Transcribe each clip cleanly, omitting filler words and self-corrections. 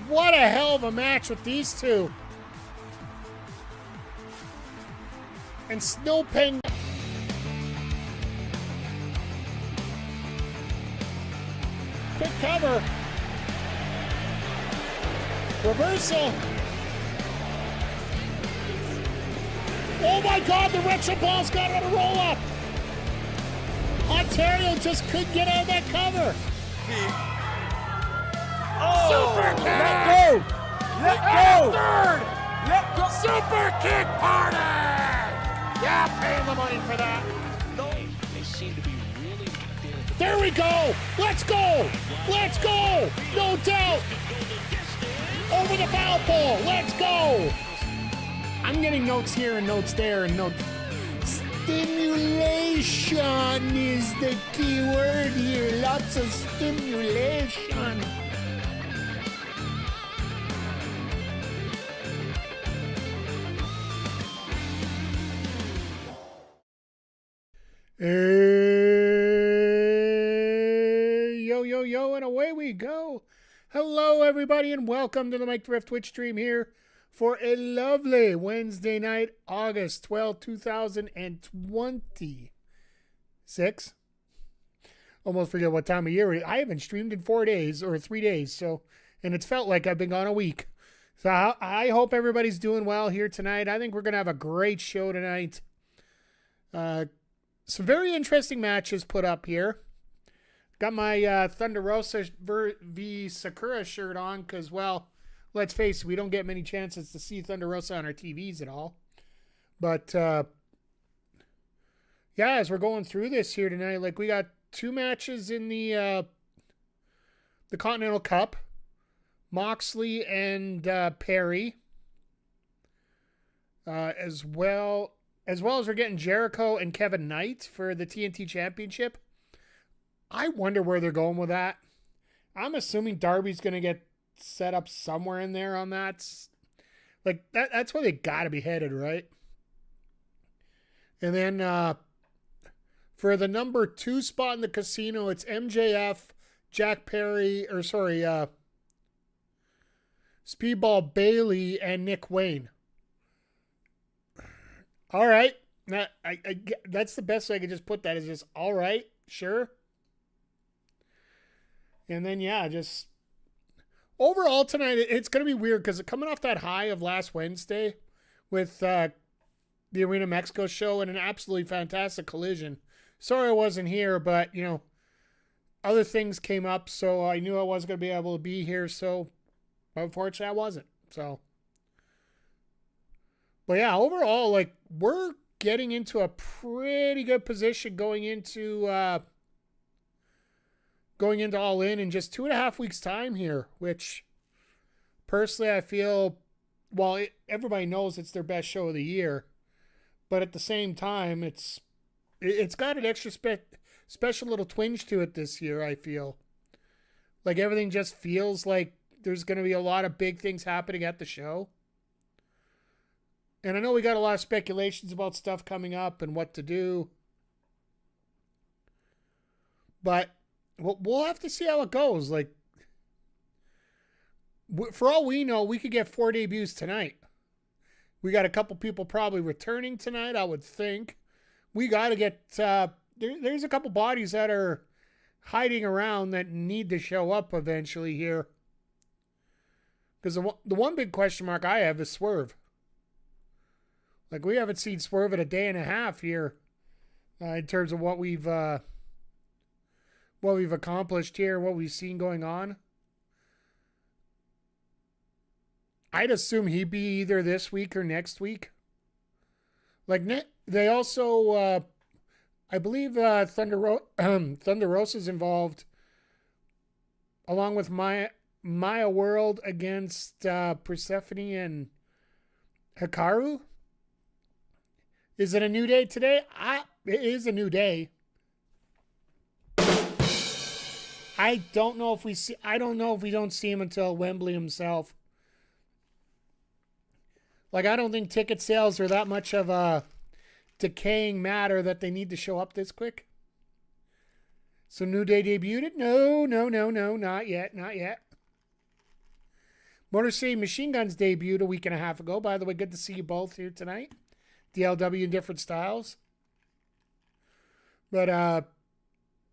What a hell of a match with these two. And Snowpeng. Quick cover. Reversal. Oh my God, the retro ball's got on a roll up. Ontario just couldn't get out of that cover. Super kick! Let go! Let go! Third! Let go! Super kick party! Yeah, pay him the money for that. They seem to be really feeling the There we go! Let's go! Let's go! No doubt! Over the foul pole! Let's go! I'm getting notes here and notes there and notes. Stimulation is the key word here. Lots of stimulation. Hey, yo, yo, yo, and away we go. Hello, everybody, and welcome to the Mike Thrift Twitch stream here for a lovely Wednesday night, August 12, 2026. Almost forget what time of year it is. I haven't streamed in 4 days or 3 days, and it's felt like I've been gone a week. So I hope everybody's doing well here tonight. I think we're going to have a great show tonight. Some very interesting matches put up here. Got my Thunder Rosa v Sakura shirt on because, well, let's face it, we don't get many chances to see Thunder Rosa on our TVs at all. But, yeah, as we're going through this here tonight, like we got 2 matches in the Continental Cup. Moxley and Perry. As well as we're getting Jericho and Kevin Knight for the TNT Championship. I wonder where they're going with that. I'm assuming Darby's going to get set up somewhere in there on that. Like, that's where they got to be headed, right? And then for the number 2 spot in the casino, it's MJF, Jack Perry, Speedball Bailey, and Nick Wayne. All right. Now, that's the best way I could just put that is just, all right, sure. And then, yeah, just overall tonight, it's going to be weird because coming off that high of last Wednesday with the Arena Mexico show and an absolutely fantastic collision. Sorry I wasn't here, but, other things came up, so I knew I wasn't going to be able to be here, so unfortunately I wasn't. So, but yeah, overall, like, we're getting into a pretty good position going into All In just 2.5 weeks time here, which personally I feel, well, everybody knows it's their best show of the year, but at the same time, it's got an extra special little twinge to it this year, I feel. Like everything just feels like there's going to be a lot of big things happening at the show. And I know we got a lot of speculations about stuff coming up and what to do. But we'll have to see how it goes. Like, for all we know, we could get 4 debuts tonight. We got a couple people probably returning tonight, I would think. We got to get... there's a couple bodies that are hiding around that need to show up eventually here. Because the one big question mark I have is Swerve. Like, we haven't seen Swerve in a day and a half here in terms of what we've accomplished here, what we've seen going on. I'd assume he'd be either this week or next week. Like, they also, I believe Thunder Rosa's involved, along with Maya World against Persephone and Hikaru. Is it a new day today? It is a new day. I don't know if we don't see him until Wembley himself. Like, I don't think ticket sales are that much of a decaying matter that they need to show up this quick. So New Day debuted? No, not yet. Motor City Machine Guns debuted a week and a half ago. By the way, good to see you both here tonight. DLW in different styles. But,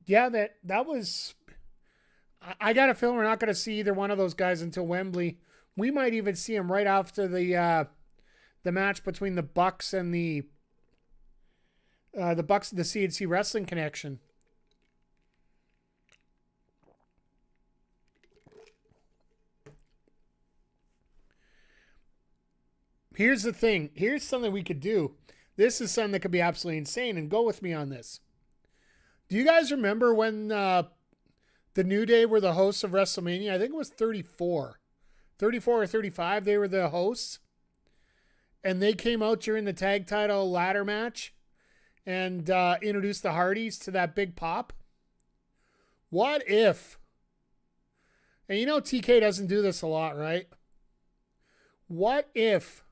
yeah, that was... I got a feeling we're not going to see either one of those guys until Wembley. We might even see them right after the match between the Bucks and the Bucks and the CNC Wrestling Connection. Here's the thing. Here's something we could do. This is something that could be absolutely insane, and go with me on this. Do you guys remember when the New Day were the hosts of WrestleMania? I think it was 34. 34 or 35, they were the hosts. And they came out during the tag title ladder match and introduced the Hardys to that big pop. What if, and you know TK doesn't do this a lot, right? What if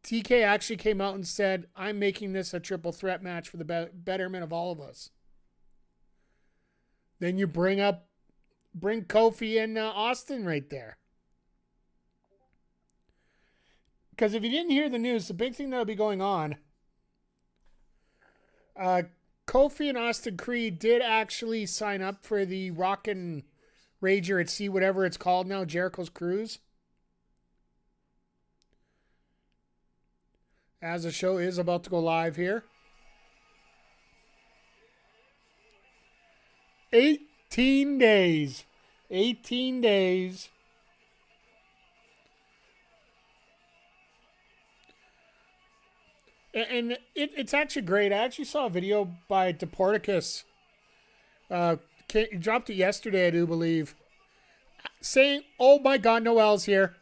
TK actually came out and said, I'm making this a triple threat match for the betterment of all of us? Then you bring Kofi and Austin right there. Because if you didn't hear the news, the big thing that'll be going on, Kofi and Austin Creed did actually sign up for the Rockin' Rager at Sea, whatever it's called now, Jericho's Cruise. As the show is about to go live here. 18 days. 18 days. And it's actually great. I actually saw a video by Deporticus. He dropped it yesterday, I do believe. Saying, oh my God, Noel's here.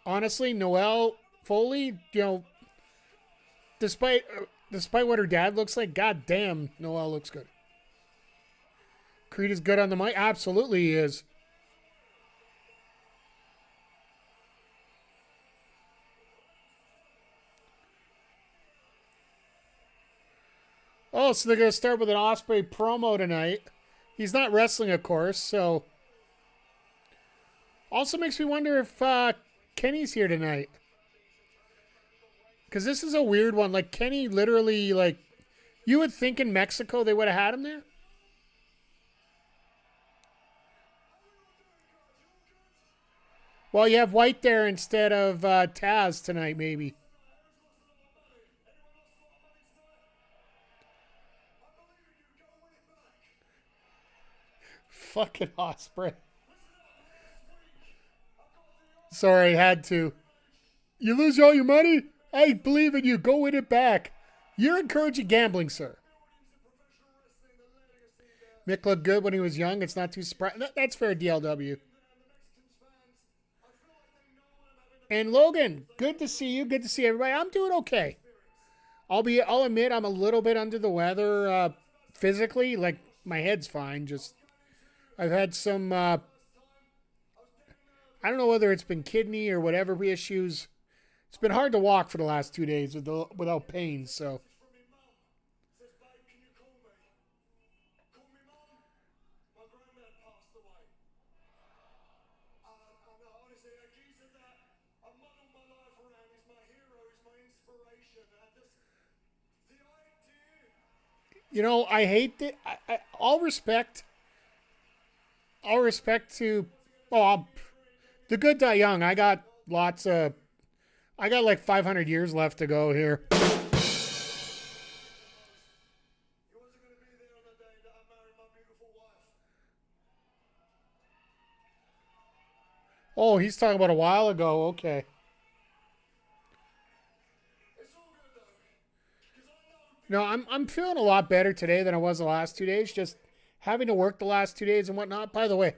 Honestly, Noelle Foley, despite what her dad looks like, God damn, Noelle looks good. Creed is good on the mic. Absolutely he is. Oh, so they're going to start with an Ospreay promo tonight. He's not wrestling, of course, so... Also makes me wonder if Kenny's here tonight. Because this is a weird one. Like, Kenny literally, like... You would think in Mexico they would have had him there? Well, you have White there instead of Taz tonight, maybe. Fucking Ospreay. Sorry, I had to. You lose all your money? I believe in you. Go win it back. You're encouraging gambling, sir. Mick looked good when he was young. It's not too surprising. That's fair, DLW. And Logan, good to see you. Good to see everybody. I'm doing okay. I'll admit I'm a little bit under the weather physically. Like, my head's fine. Just, I've had some, I don't know whether it's been kidney or whatever issues. It's been hard to walk for the last 2 days without pain, so. You know, I hate that. All respect to, the good die young. I got like 500 years left to go here. Oh, he's talking about a while ago. Okay. No, I'm feeling a lot better today than I was the last 2 days. Just having to work the last 2 days and whatnot. By the way,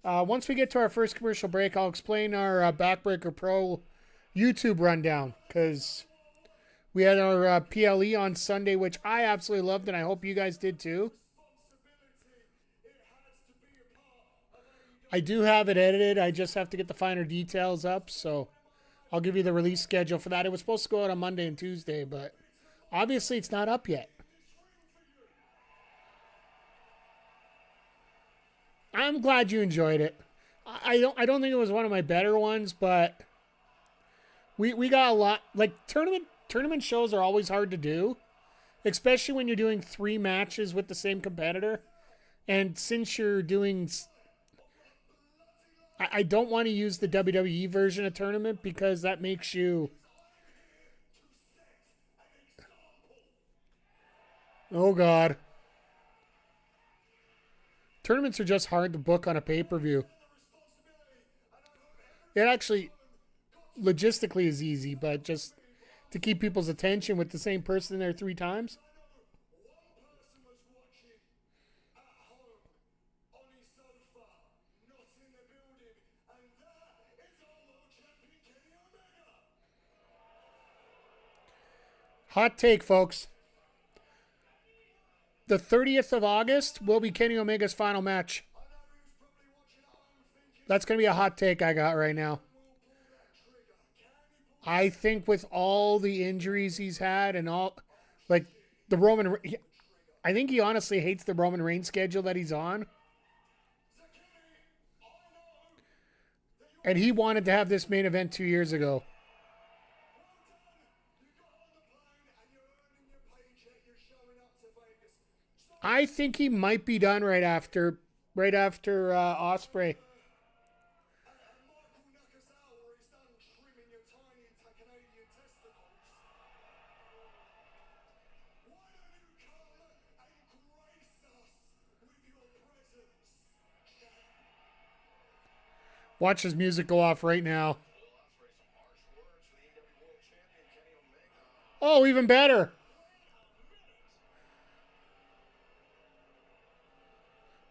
once we get to our first commercial break, I'll explain our Backbreaker Pro YouTube rundown, because we had our PLE on Sunday, which I absolutely loved, and I hope you guys did too. I do have it edited. I just have to get the finer details up, so I'll give you the release schedule for that. It was supposed to go out on Monday and Tuesday, but obviously it's not up yet. I'm glad you enjoyed it. I don't think it was one of my better ones, but we got a lot. Like tournament shows are always hard to do, especially when you're doing 3 matches with the same competitor. And since you're doing, I don't want to use the WWE version of tournament because that makes you. Oh God. Tournaments are just hard to book on a pay-per-view. It actually logistically is easy, but just to keep people's attention with the same person there 3 times. Hot take, folks. The 30th of August will be Kenny Omega's final match. That's going to be a hot take I got right now. I think with all the injuries he's had and all, like the Roman, I think he honestly hates the Roman Reigns schedule that he's on. And he wanted to have this main event 2 years ago. I think he might be done right after Ospreay. Watch his music go off right now. Oh, even better.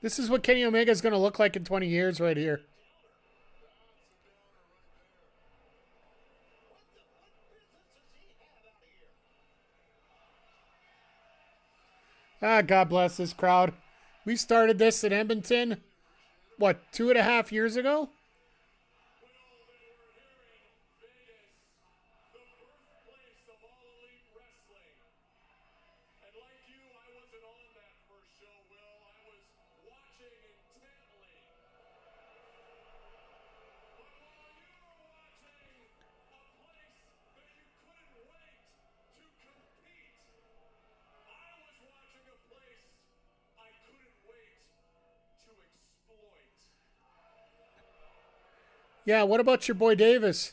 This is what Kenny Omega is going to look like in 20 years right here. God bless this crowd. We started this in Edmonton, what, 2.5 years ago? Yeah, what about your boy Davis?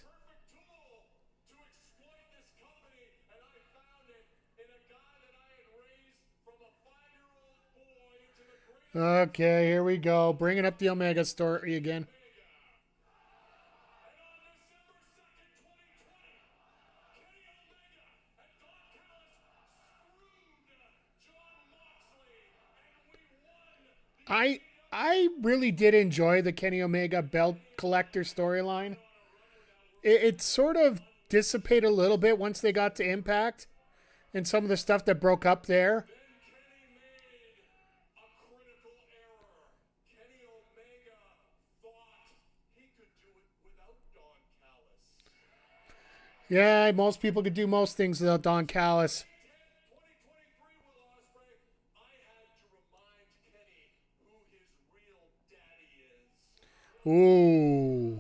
Okay, here we go. Bringing up the Omega story again. I really did enjoy the Kenny Omega belt collector storyline. It sort of dissipated a little bit once they got to Impact and some of the stuff that broke up there. Yeah, most people could do most things without Don Callis. Ooh.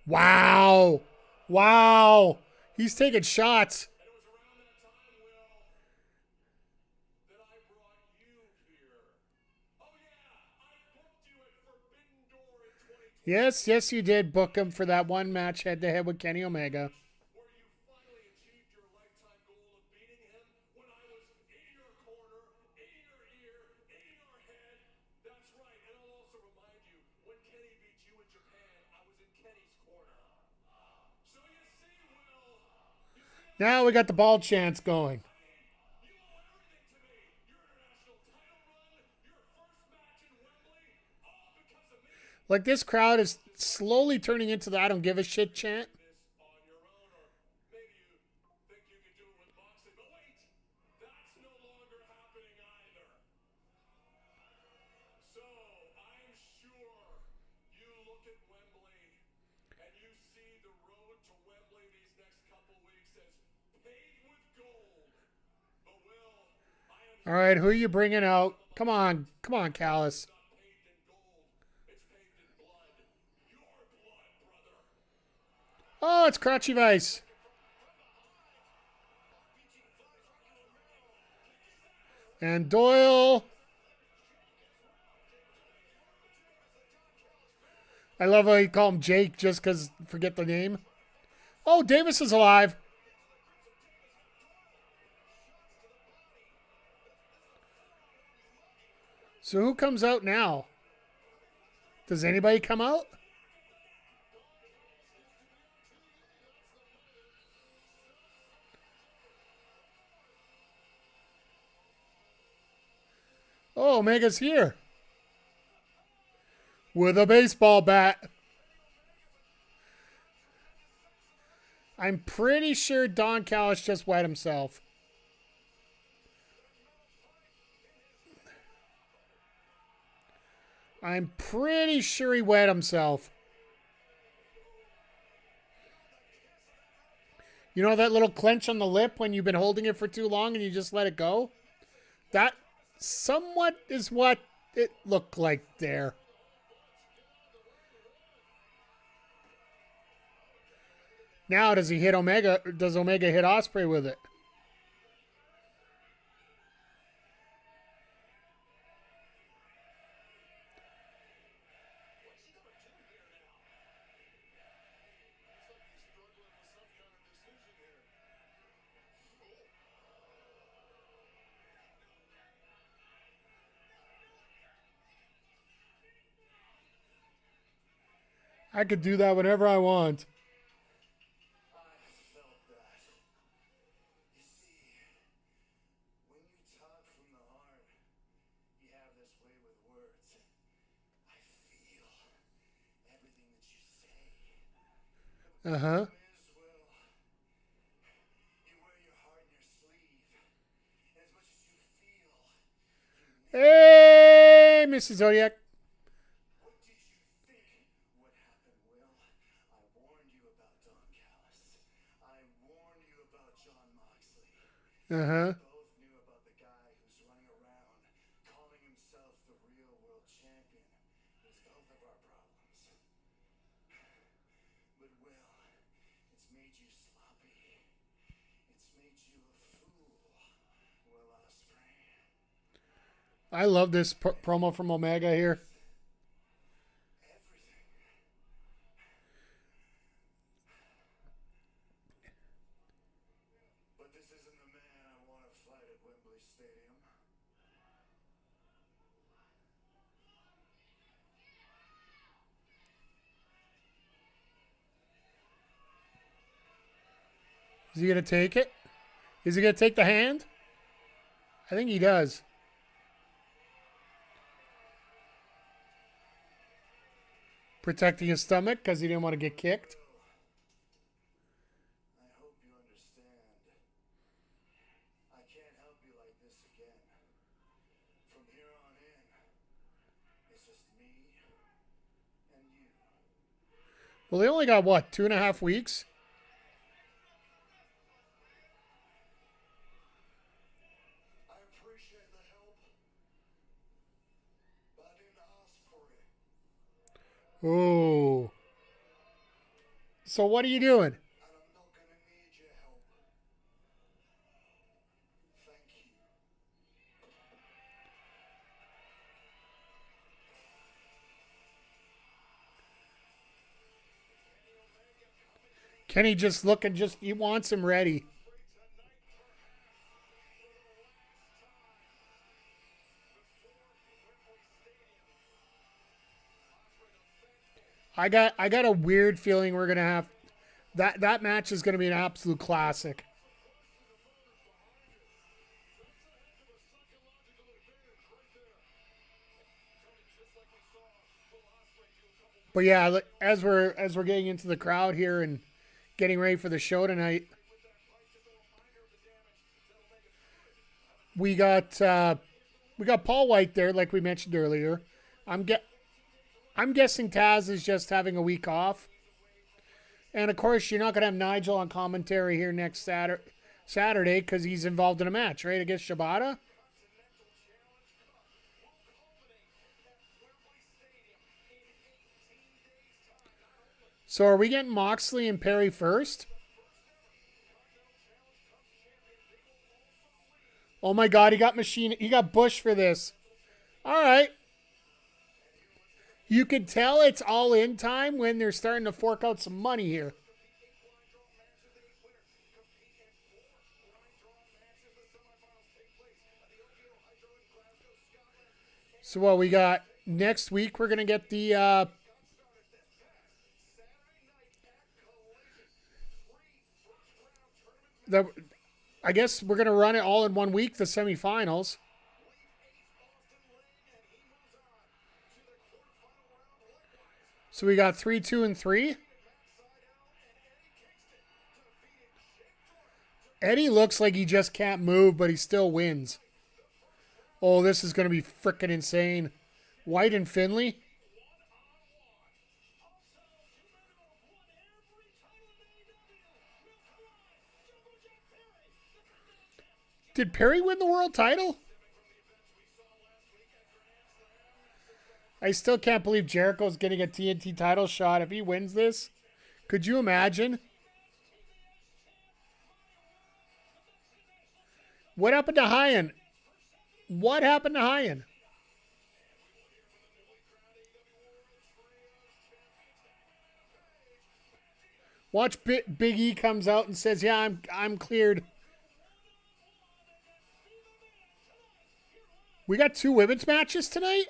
Wow. Wow. He's taking shots. Yes, yes, you did book him for that one match head to head with Kenny Omega. Now we got the ball chance going. Like this crowd is slowly turning into the I don't give a shit chant. the road to Wembley these next couple weeks is paved with gold. But Will, All right, who are you bringing out? Come on, Callis. not paved in gold. It's paved in blood. Your blood, brother. Oh, it's Crotchy Vice. And Doyle. I love how you call him Jake just because forget the name. Oh, Davis is alive. So who comes out now? Does anybody come out? Oh, Omega's here. With a baseball bat. I'm pretty sure Don Callis just wet himself. I'm pretty sure he wet himself. You know that little clench on the lip when you've been holding it for too long and you just let it go? That somewhat is what it looked like there. Now does he hit Omega? Or does Omega hit Ospreay with it? I could do that whenever I want. I felt that. You see, when you talk from the heart, you have this way with words. I feel everything that you say. Uh-huh. Is, Will, you wear your heart in your sleeve. And as much as you feel, Hey, Mrs. Zodiac. what did you think would happen, Will? I warned you about Don Callis. I warned you about John Moxley. Uh-huh. Both knew about the guy who's running around calling himself the real world champion. It's both of our problems. But Will, it's made you sloppy. It's made you a fool, Will Ospreay. I love this promo from Omega here. Everything. But this isn't the man I want to fight at Wembley Stadium. Is he going to take it? Is he going to take the hand? I think he does. Protecting his stomach because he didn't want to get kicked. I hope you understand. I can't help you like this again. From here on in, it's just me and you. Well, they only got, what, 2.5 weeks? I appreciate the help, but I didn't ask for it. Oh. So what are you doing? And I'm not gonna need your help. Thank you. Kenny just looking, he wants him ready. I got a weird feeling we're gonna have that match is gonna be an absolute classic. But yeah, as we're getting into the crowd here and getting ready for the show tonight, we got Paul White there, like we mentioned earlier. I'm guessing Taz is just having a week off. And of course, you're not going to have Nigel on commentary here next Saturday because he's involved in a match, right, against Shibata. So are we getting Moxley and Perry first? Oh my God, he got Bush for this. All right. You could tell it's all in time when they're starting to fork out some money here. So what we got next week, we're going to get the I guess we're going to run it all in 1 week, the semifinals. So we got 3, 2, and 3. Eddie looks like he just can't move, but he still wins. Oh, this is going to be freaking insane. White and Finley. Did Perry win the world title? I still can't believe Jericho's getting a TNT title shot if he wins this. Could you imagine? What happened to Hyan? What happened to Hyan? Watch Big E comes out and says, "Yeah, I'm cleared." We got 2 women's matches tonight?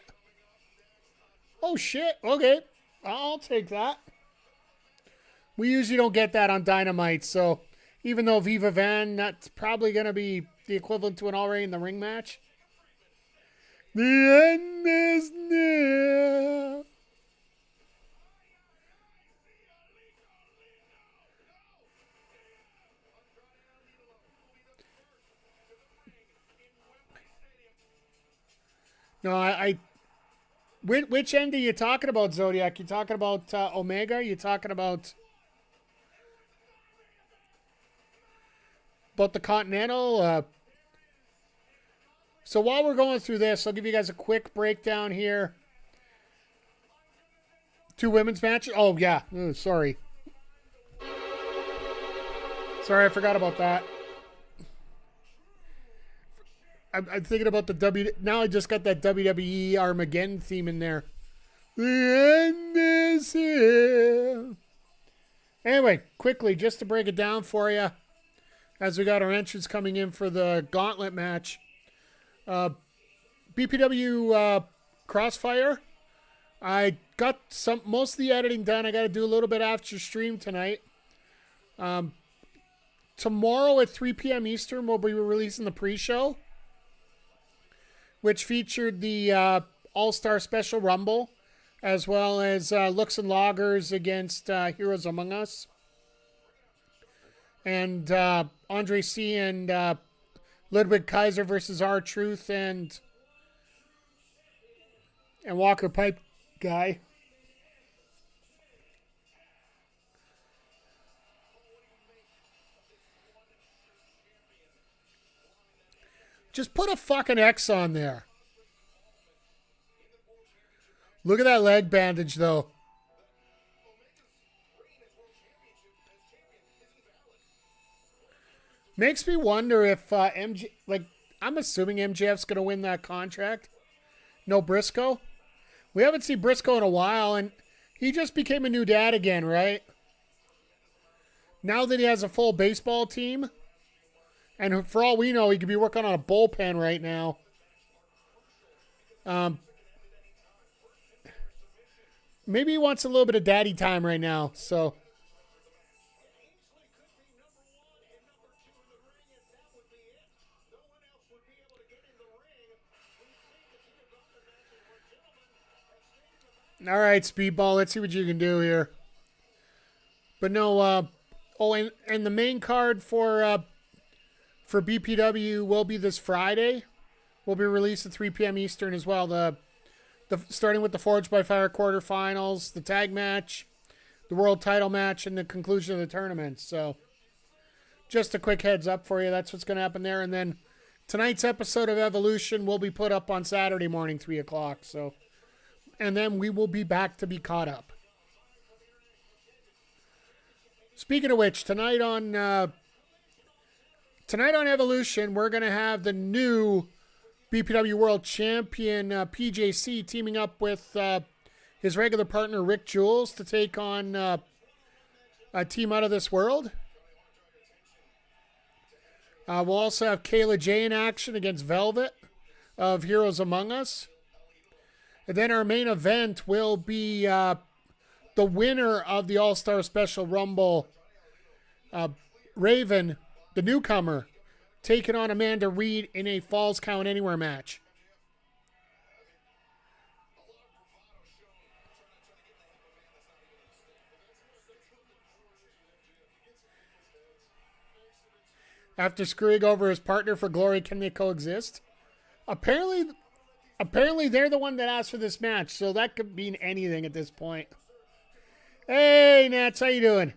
Oh, shit. Okay. I'll take that. We usually don't get that on Dynamite, so even though Viva Van, that's probably going to be the equivalent to an Already in the Ring match. The end is near. No, which end are you talking about, Zodiac? You talking about Omega? You talking about the Continental? So while we're going through this, I'll give you guys a quick breakdown here. 2 women's matches. Oh, yeah. Oh, sorry. Sorry, I forgot about that. I'm thinking about the Now I just got that WWE Armageddon theme in there. The end is here. Anyway, quickly, just to break it down for you, as we got our entrance coming in for the gauntlet match. BPW Crossfire. I got most of the editing done. I got to do a little bit after stream tonight. Tomorrow at 3 p.m. Eastern, we'll be releasing the pre-show, which featured the All-Star Special Rumble, as well as Looks and Loggers against Heroes Among Us. And Andre C. and Ludwig Kaiser versus R-Truth and Walker Pipe Guy. Just put a fucking X on there. Look at that leg bandage, though. Makes me wonder if MJ... Like, I'm assuming MJF's going to win that contract. No Briscoe. We haven't seen Briscoe in a while, and he just became a new dad again, right? Now that he has a full baseball team... And for all we know, he could be working on a bullpen right now. Maybe he wants a little bit of daddy time right now. So, all right, Speedball. Let's see what you can do here. But no. And the main card for BPW will be this Friday. Will be released at 3 p.m. Eastern as well. The starting with the Forged by Fire quarterfinals, the tag match, the world title match and the conclusion of the tournament. So just a quick heads up for you. That's what's going to happen there. And then tonight's episode of Evolution will be put up on Saturday morning, 3 o'clock. So, and then we will be back to be caught up. Speaking of which, tonight on Evolution, we're going to have the new BPW World Champion PJC teaming up with his regular partner Rick Jules to take on a team out of this world. We'll also have Kayla J in action against Velvet of Heroes Among Us. And then our main event will be the winner of the All-Star Special Rumble, Raven, the newcomer, taking on Amanda Reed in a Falls Count Anywhere match. After screwing over his partner for glory, can they coexist? Apparently they're the one that asked for this match, so that could mean anything at this point. Hey, Nats, how you doing?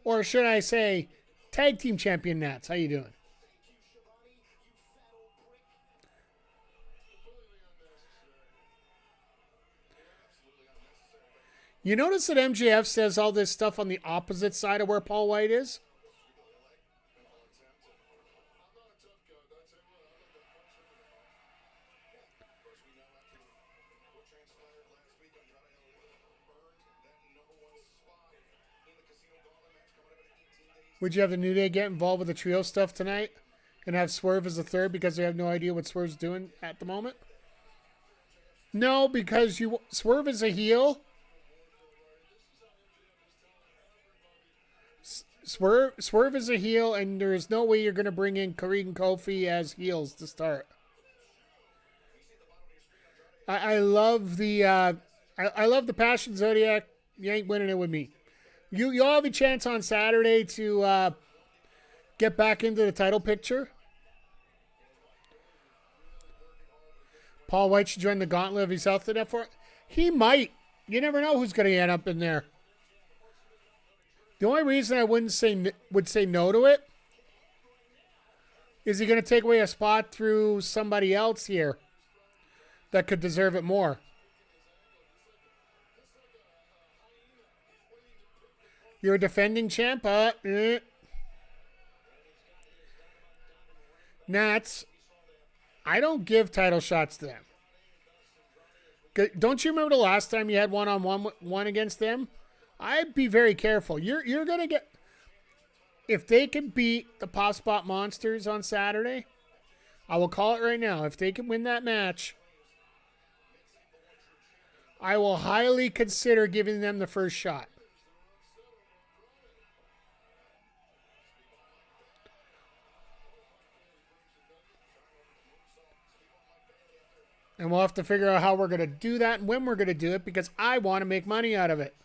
Or should I say, Tag Team Champion Nats, how you doing? You notice that MJF says all this stuff on the opposite side of where Paul White is? Would you have the New Day get involved with the trio stuff tonight and have Swerve as a third because they have no idea what Swerve's doing at the moment? No, because Swerve is a heel. Swerve is a heel, and there is no way you're going to bring in Kareem and Kofi as heels to start. I love the I love the Passion Zodiac. You ain't winning it with me. You'll have a chance on Saturday to get back into the title picture. Paul White should join the gauntlet if he's healthy enough for it. He might. You never know who's going to end up in there. The only reason I would say no to it is he going to take away a spot through somebody else here that could deserve it more. You're a defending champ. Nats, I don't give title shots to them. Don't you remember the last time you had one against them? I'd be very careful. You're going to get... If they can beat the Pop Spot Monsters on Saturday, I will call it right now. If they can win that match, I will highly consider giving them the first shot. And we'll have to figure out how we're going to do that and when we're going to do it because I want to make money out of it.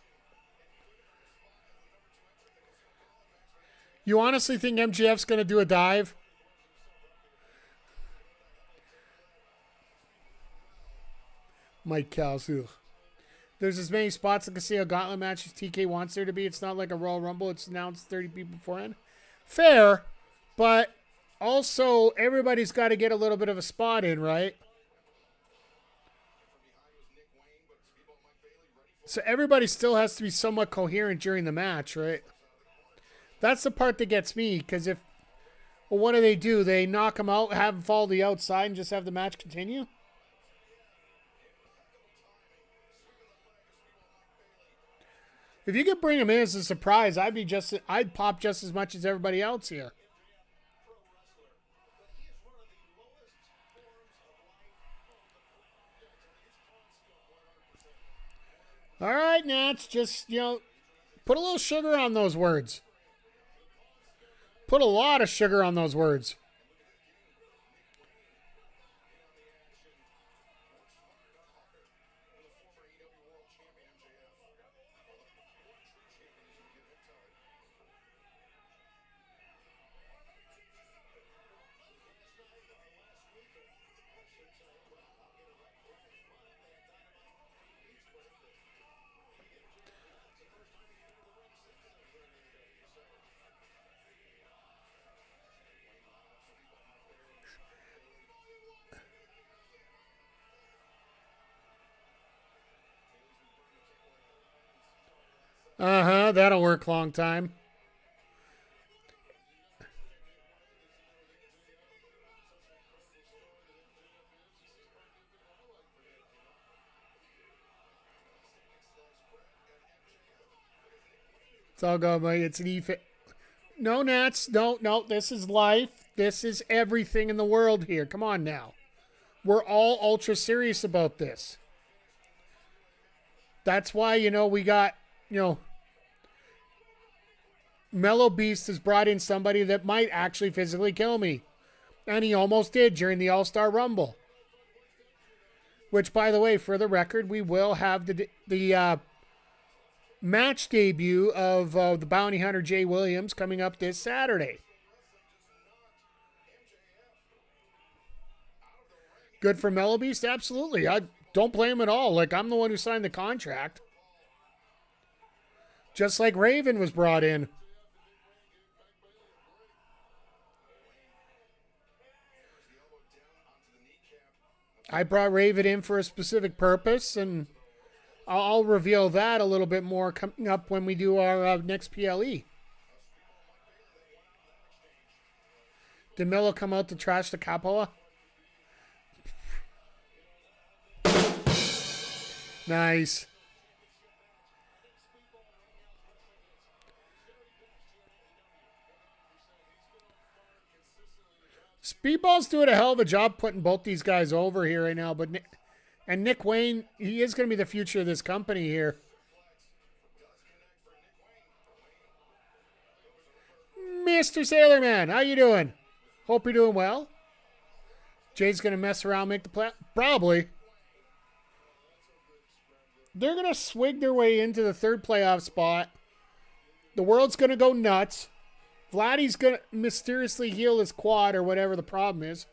You honestly think MJF's going to do a dive? Mike Calsu. There's as many spots in Casino Gauntlet match as TK wants there to be. It's not like a Royal Rumble. It's announced 30 people beforehand. Fair, but also everybody's got to get a little bit of a spot in, right? So everybody still has to be somewhat coherent during the match, right? That's the part that gets me, because what do? They knock them out, have them fall to the outside, and just have the match continue? If you could bring them in as a surprise, I'd pop just as much as everybody else here. All right, Nats, just, put a little sugar on those words. Put a lot of sugar on those words. Uh-huh, that'll work long time. It's all good, mate. It's an No, Nats. No. This is life. This is everything in the world here. Come on now. We're all ultra serious about this. That's why, we got, Mellow Beast has brought in somebody that might actually physically kill me. And he almost did during the All-Star Rumble. Which, by the way, for the record, we will have the match debut of the Bounty Hunter Jay Williams coming up this Saturday. Good for Mellow Beast? Absolutely. I don't blame him at all. Like, I'm the one who signed the contract. Just like Raven was brought in. I brought Raven in for a specific purpose, and I'll reveal that a little bit more coming up when we do our next PLE. Did Melo come out to trash the Capola? Nice. Speedball's doing a hell of a job putting both these guys over here right now, but Nick Wayne, he is going to be the future of this company here. Mr. Sailorman, how you doing? Hope you're doing well. Jay's going to mess around, make the play. Probably. They're going to swig their way into the third playoff spot. The world's going to go nuts. Vladdy's going to mysteriously heal his quad or whatever the problem is.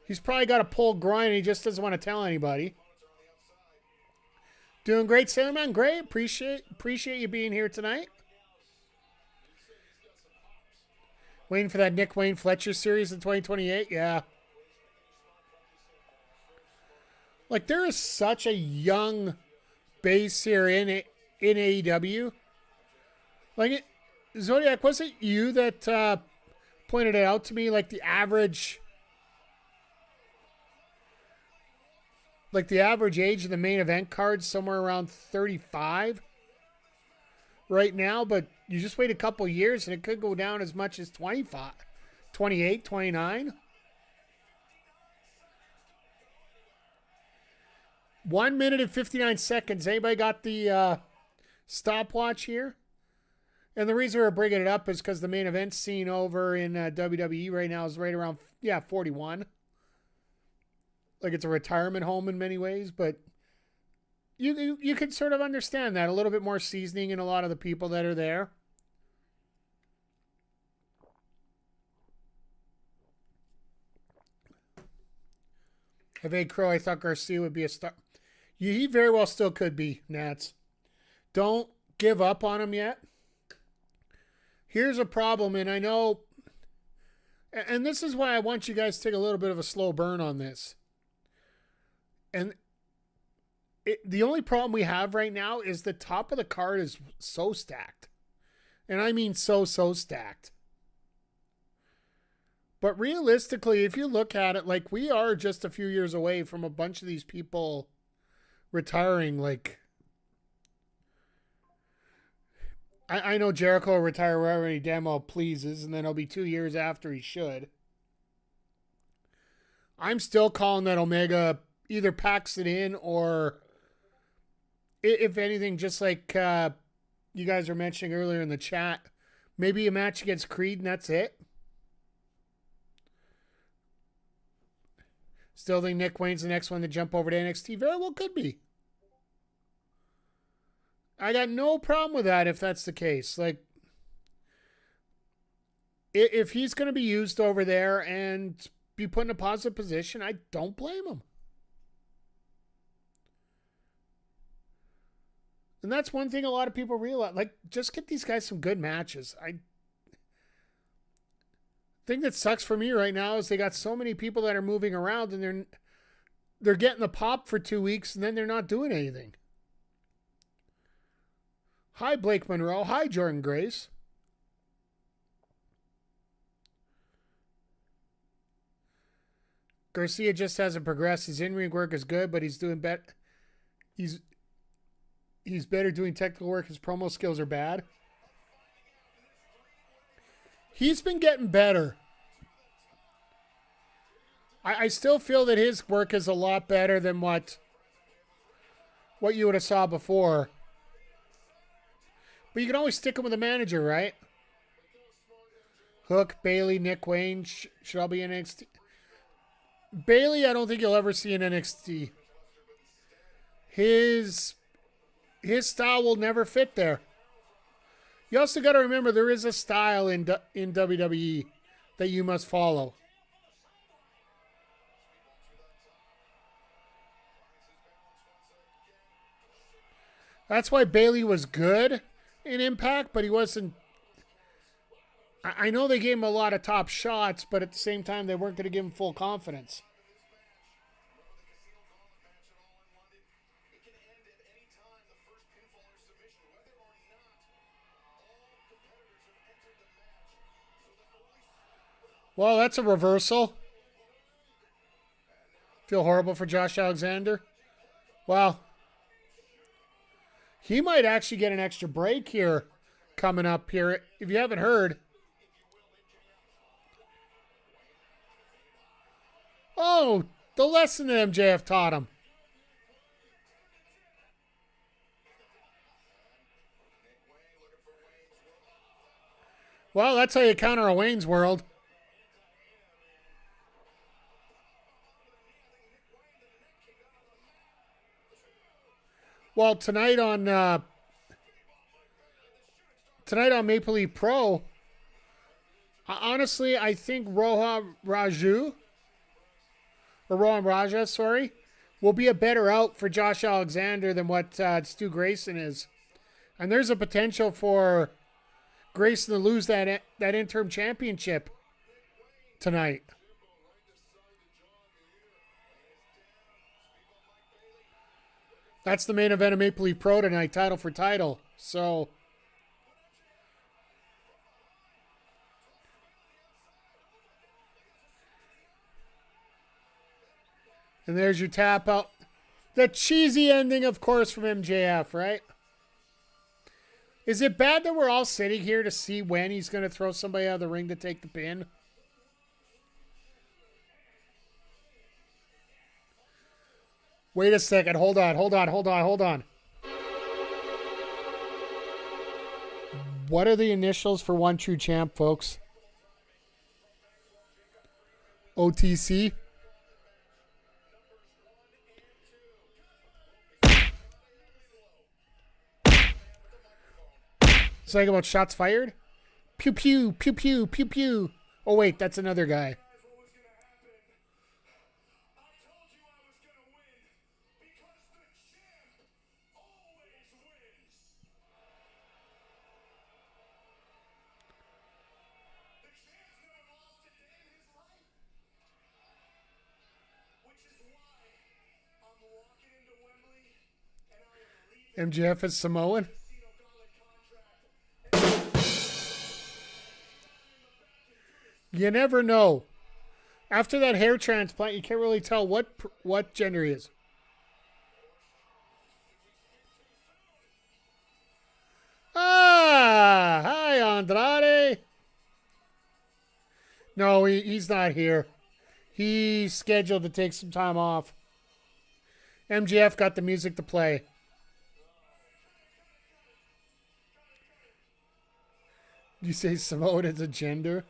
He's probably got a pulled groin and he just doesn't want to tell anybody. Doing great, Sailorman. Great. Appreciate you being here tonight. Waiting for that Nick Wayne Fletcher series in 2028. Yeah. Like, there is such a young base here in AEW. Like, Zodiac, was it you that pointed it out to me? Like, the average age of the main event card's somewhere around 35 right now, but you just wait a couple years and it could go down as much as 25, 28, 29. 1 minute and 59 seconds. Anybody got the stopwatch here? And the reason we're bringing it up is because the main event scene over in WWE right now is right around, 41. Like, it's a retirement home in many ways, but you can sort of understand that. A little bit more seasoning in a lot of the people that are there. Have Crow, I thought Garcia would be a star. He very well still could be, Nats. Don't give up on him yet. Here's a problem, and I know, and this is why I want you guys to take a little bit of a slow burn on this. And the only problem we have right now is the top of the card is so stacked. And I mean so stacked. But realistically, if you look at it, like, we are just a few years away from a bunch of these people retiring. Like, I know Jericho will retire wherever he damn well pleases, and then it'll be 2 years after he should. I'm still calling that Omega either packs it in or, if anything, just like you guys were mentioning earlier in the chat, maybe a match against Creed and that's it. Still think Nick Wayne's the next one to jump over to NXT. Very well could be. I got no problem with that if that's the case. Like, if he's going to be used over there and be put in a positive position, I don't blame him. And that's one thing a lot of people realize. Like, just get these guys some good matches. I thing that sucks for me right now is they got so many people that are moving around and they're getting the pop for 2 weeks and then they're not doing anything. Hi, Blake Monroe. Hi, Jordan Grace. Garcia just hasn't progressed. His in-ring work is good, but he's doing better. He's better doing technical work. His promo skills are bad. He's been getting better. I still feel that his work is a lot better than what you would have saw before. But you can always stick him with a manager, right? Hook, Bailey, Nick Wayne should all be in NXT. Bailey, I don't think you'll ever see in NXT. His style will never fit there. You also got to remember there is a style in WWE that you must follow. That's why Bailey was good in Impact, but he wasn't. I know they gave him a lot of top shots, but at the same time, they weren't going to give him full confidence. Well, that's a reversal. Feel horrible for Josh Alexander. Well, he might actually get an extra break here coming up here. If you haven't heard. Oh, the lesson that MJF taught him. Well, that's how you counter a Wayne's World. Well, tonight on Maple Leaf Pro, honestly, I think Rohan Raja, will be a better out for Josh Alexander than what Stu Grayson is. And there's a potential for Grayson to lose that interim championship tonight. That's the main event of Maple Leaf Pro tonight, title for title. So, and there's your tap out. The cheesy ending, of course, from MJF, right? Is it bad that we're all sitting here to see when he's going to throw somebody out of the ring to take the pin? Wait a second. Hold on. What are the initials for One True Champ, folks? OTC? Something about shots fired? Pew, pew, pew, pew, pew, pew. Oh, wait, that's another guy. MJF is Samoan? You never know. After that hair transplant, you can't really tell what gender he is. Ah! Hi, Andrade. No, he's not here. He's scheduled to take some time off. MJF got the music to play. You say Samoan is a gender?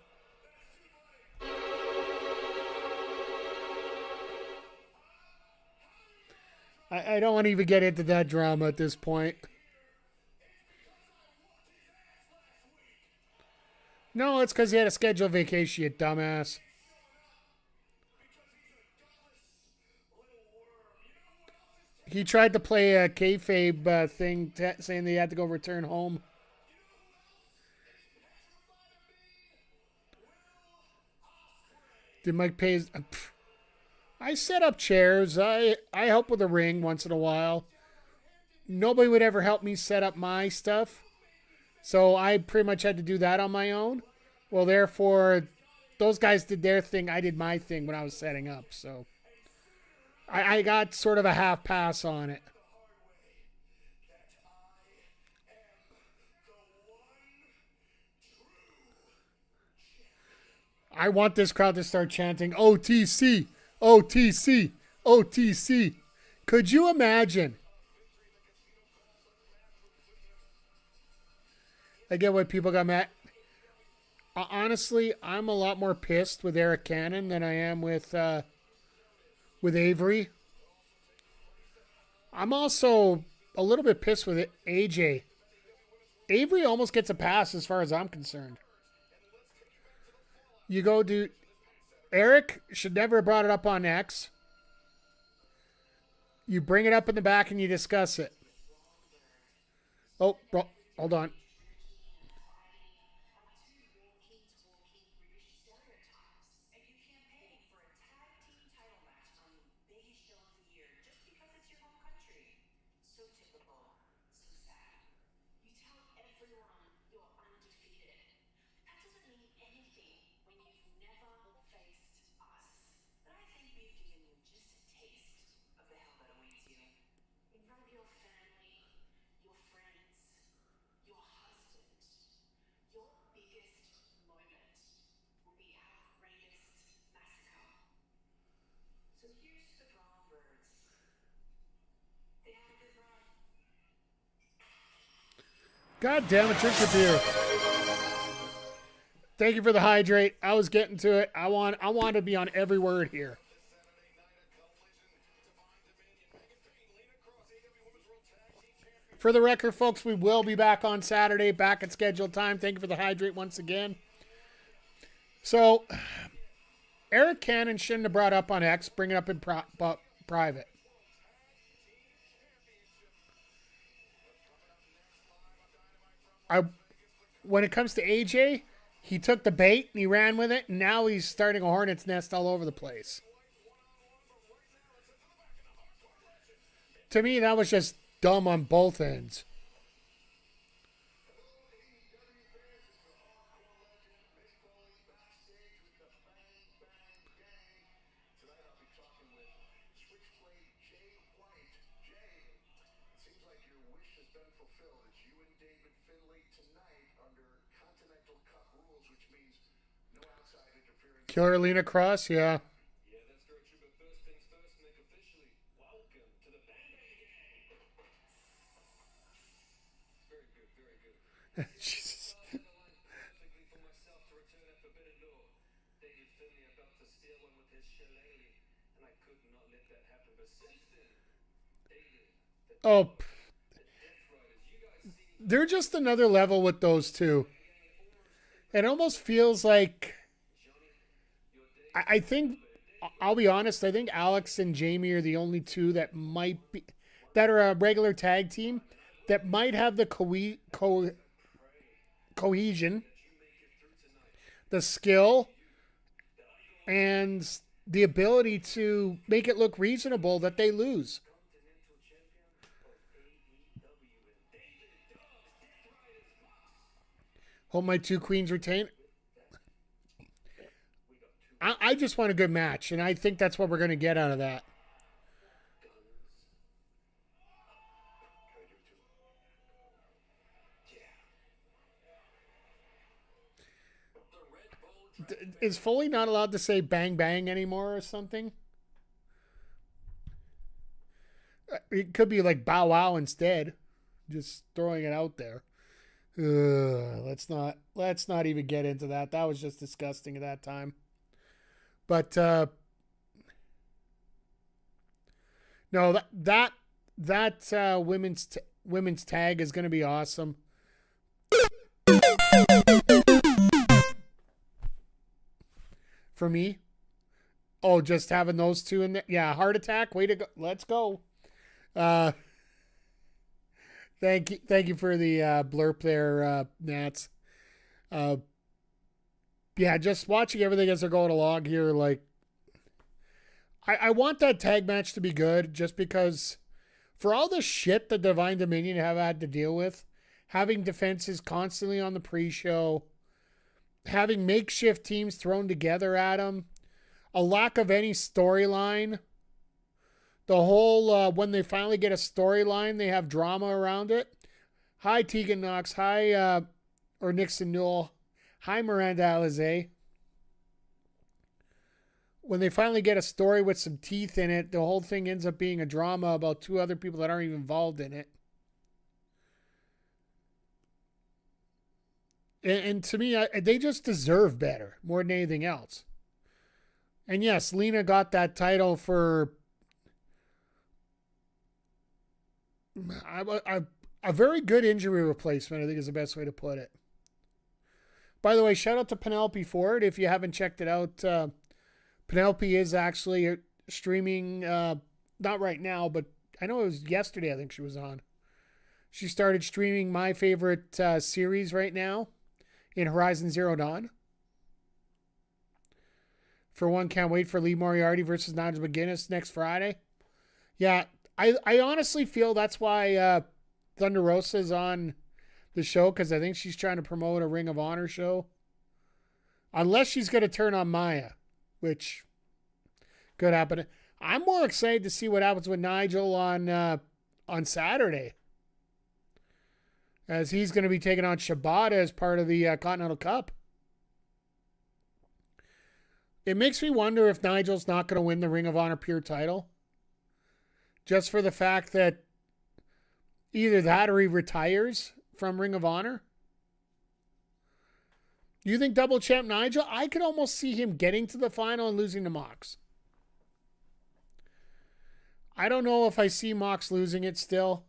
I don't want to even get into that drama at this point. No, it's because he had a scheduled vacation, you dumbass. He tried to play a kayfabe thing, saying that he had to go return home. Did Mike pay his... I set up chairs. I help with the ring once in a while. nobody would ever help me set up my stuff. So I pretty much had to do that on my own. Well, therefore, those guys did their thing. I did my thing when I was setting up. So I got sort of a half pass on it. I want this crowd to start chanting OTC, OTC, OTC. Could you imagine? I get what people got mad. Honestly, I'm a lot more pissed with Eric Cannon than I am with Avery. I'm also a little bit pissed with AJ. Avery almost gets a pass as far as I'm concerned. You go, dude. Eric should never have brought it up on X. You bring it up in the back and you discuss it. Oh, bro, hold on. God damn it, drink your beer. Thank you for the hydrate. I was getting to it. I want to be on every word here. For the record, folks, we will be back on Saturday, back at scheduled time. Thank you for the hydrate once again. So, Eric Cannon shouldn't have brought up on X, bring it up in private. When it comes to AJ, he took the bait and he ran with it, and now he's starting a hornet's nest all over the place. To me, that was just dumb on both ends. Killer Lena Cross, yeah. Jesus. Oh, they're just another level with those two. It almost feels like, I think, I'll be honest, I think Alex and Jamie are the only two that might be, that are a regular tag team, that might have the cohesion, the skill, and the ability to make it look reasonable that they lose. Hope my two queens retain. I just want a good match, and I think that's what we're going to get out of that. Is Foley not allowed to say bang bang anymore or something? It could be like bow wow instead. Just throwing it out there. Let's not even get into that. That was just disgusting at that time. But no, that women's tag is going to be awesome. For me, just having those two in there. Yeah, heart attack. Way to go. Let's go. Thank you for the blurb there, Nats. Yeah, just watching everything as they're going along here, like, I want that tag match to be good, just because For all the shit the Divine Dominion have had to deal with, having defenses constantly on the pre-show, having makeshift teams thrown together at them, a lack of any storyline, the whole, when they finally get a storyline, they have drama around it. Hi, Tegan Knox. Hi, or Nixon Newell. Hi, Miranda Alizé. When they finally get a story with some teeth in it, the whole thing ends up being a drama about two other people that aren't even involved in it. And to me, they just deserve better more than anything else. And yes, Lena got that title for a very good injury replacement, I think is the best way to put it. By the way, shout out to Penelope Ford. If you haven't checked it out, Penelope is actually streaming, not right now, but I know it was yesterday I think she was on. She started streaming my favorite series right now in Horizon Zero Dawn. For one, can't wait for Lee Moriarty versus Nigel McGuinness next Friday. Yeah, I honestly feel that's why Thunder Rosa is on the show, because I think she's trying to promote a Ring of Honor show. Unless she's going to turn on Maya, which could happen. I'm more excited to see what happens with Nigel on Saturday, as he's going to be taking on Shibata as part of the Continental Cup. It makes me wonder if Nigel's not going to win the Ring of Honor Pure title, just for the fact that either that or he retires from Ring of Honor. You think double champ Nigel? I could almost see him getting to the final and losing to Mox. I don't know if I see Mox losing it still.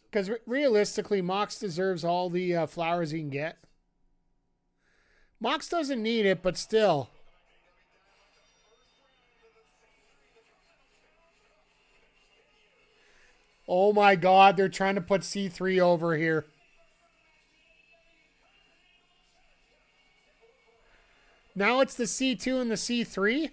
Because realistically, Mox deserves all the flowers he can get. Mox doesn't need it, but still. Oh my God, they're trying to put C3 over here. Now it's the C2 and the C3?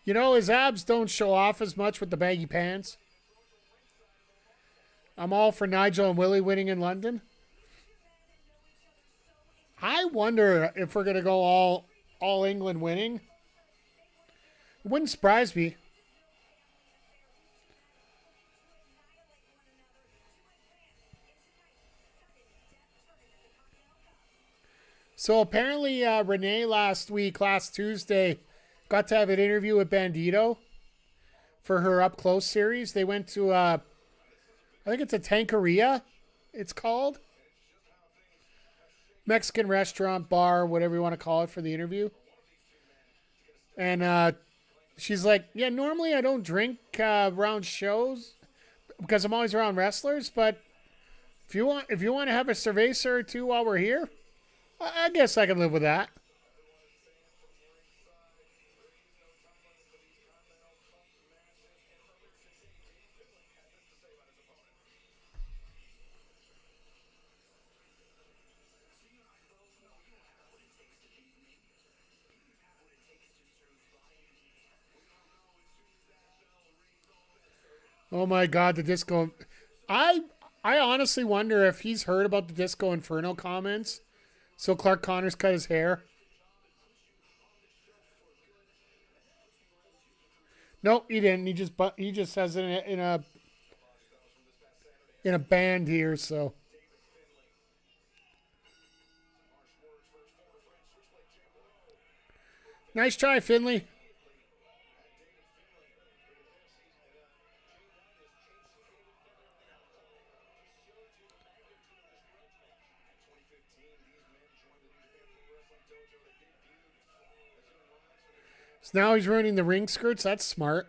You know, his abs don't show off as much with the baggy pants. I'm all for Nigel and Willie winning in London. I wonder if we're going to go all England winning. It wouldn't surprise me. So apparently Renee last Tuesday, got to have an interview with Bandito for her Up Close series. They went to, I think it's a Tanqueria, it's called. Mexican restaurant, bar, whatever you want to call it, for the interview. And she's like, yeah, normally I don't drink around shows because I'm always around wrestlers, but if you want to have a cerveza or two while we're here, I guess I can live with that. Oh my God, the Disco. I honestly wonder if he's heard about the Disco Inferno comments. So Clark Connors cut his hair. No, he didn't. He just has it in a band here, so. Nice try, Finley. So now he's ruining the ring skirts. That's smart.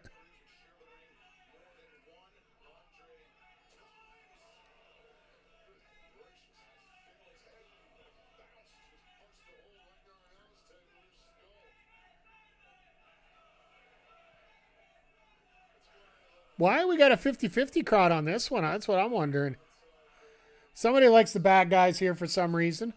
Why we got a 50-50 crowd on this one? That's what I'm wondering. Somebody likes the bad guys here for some reason.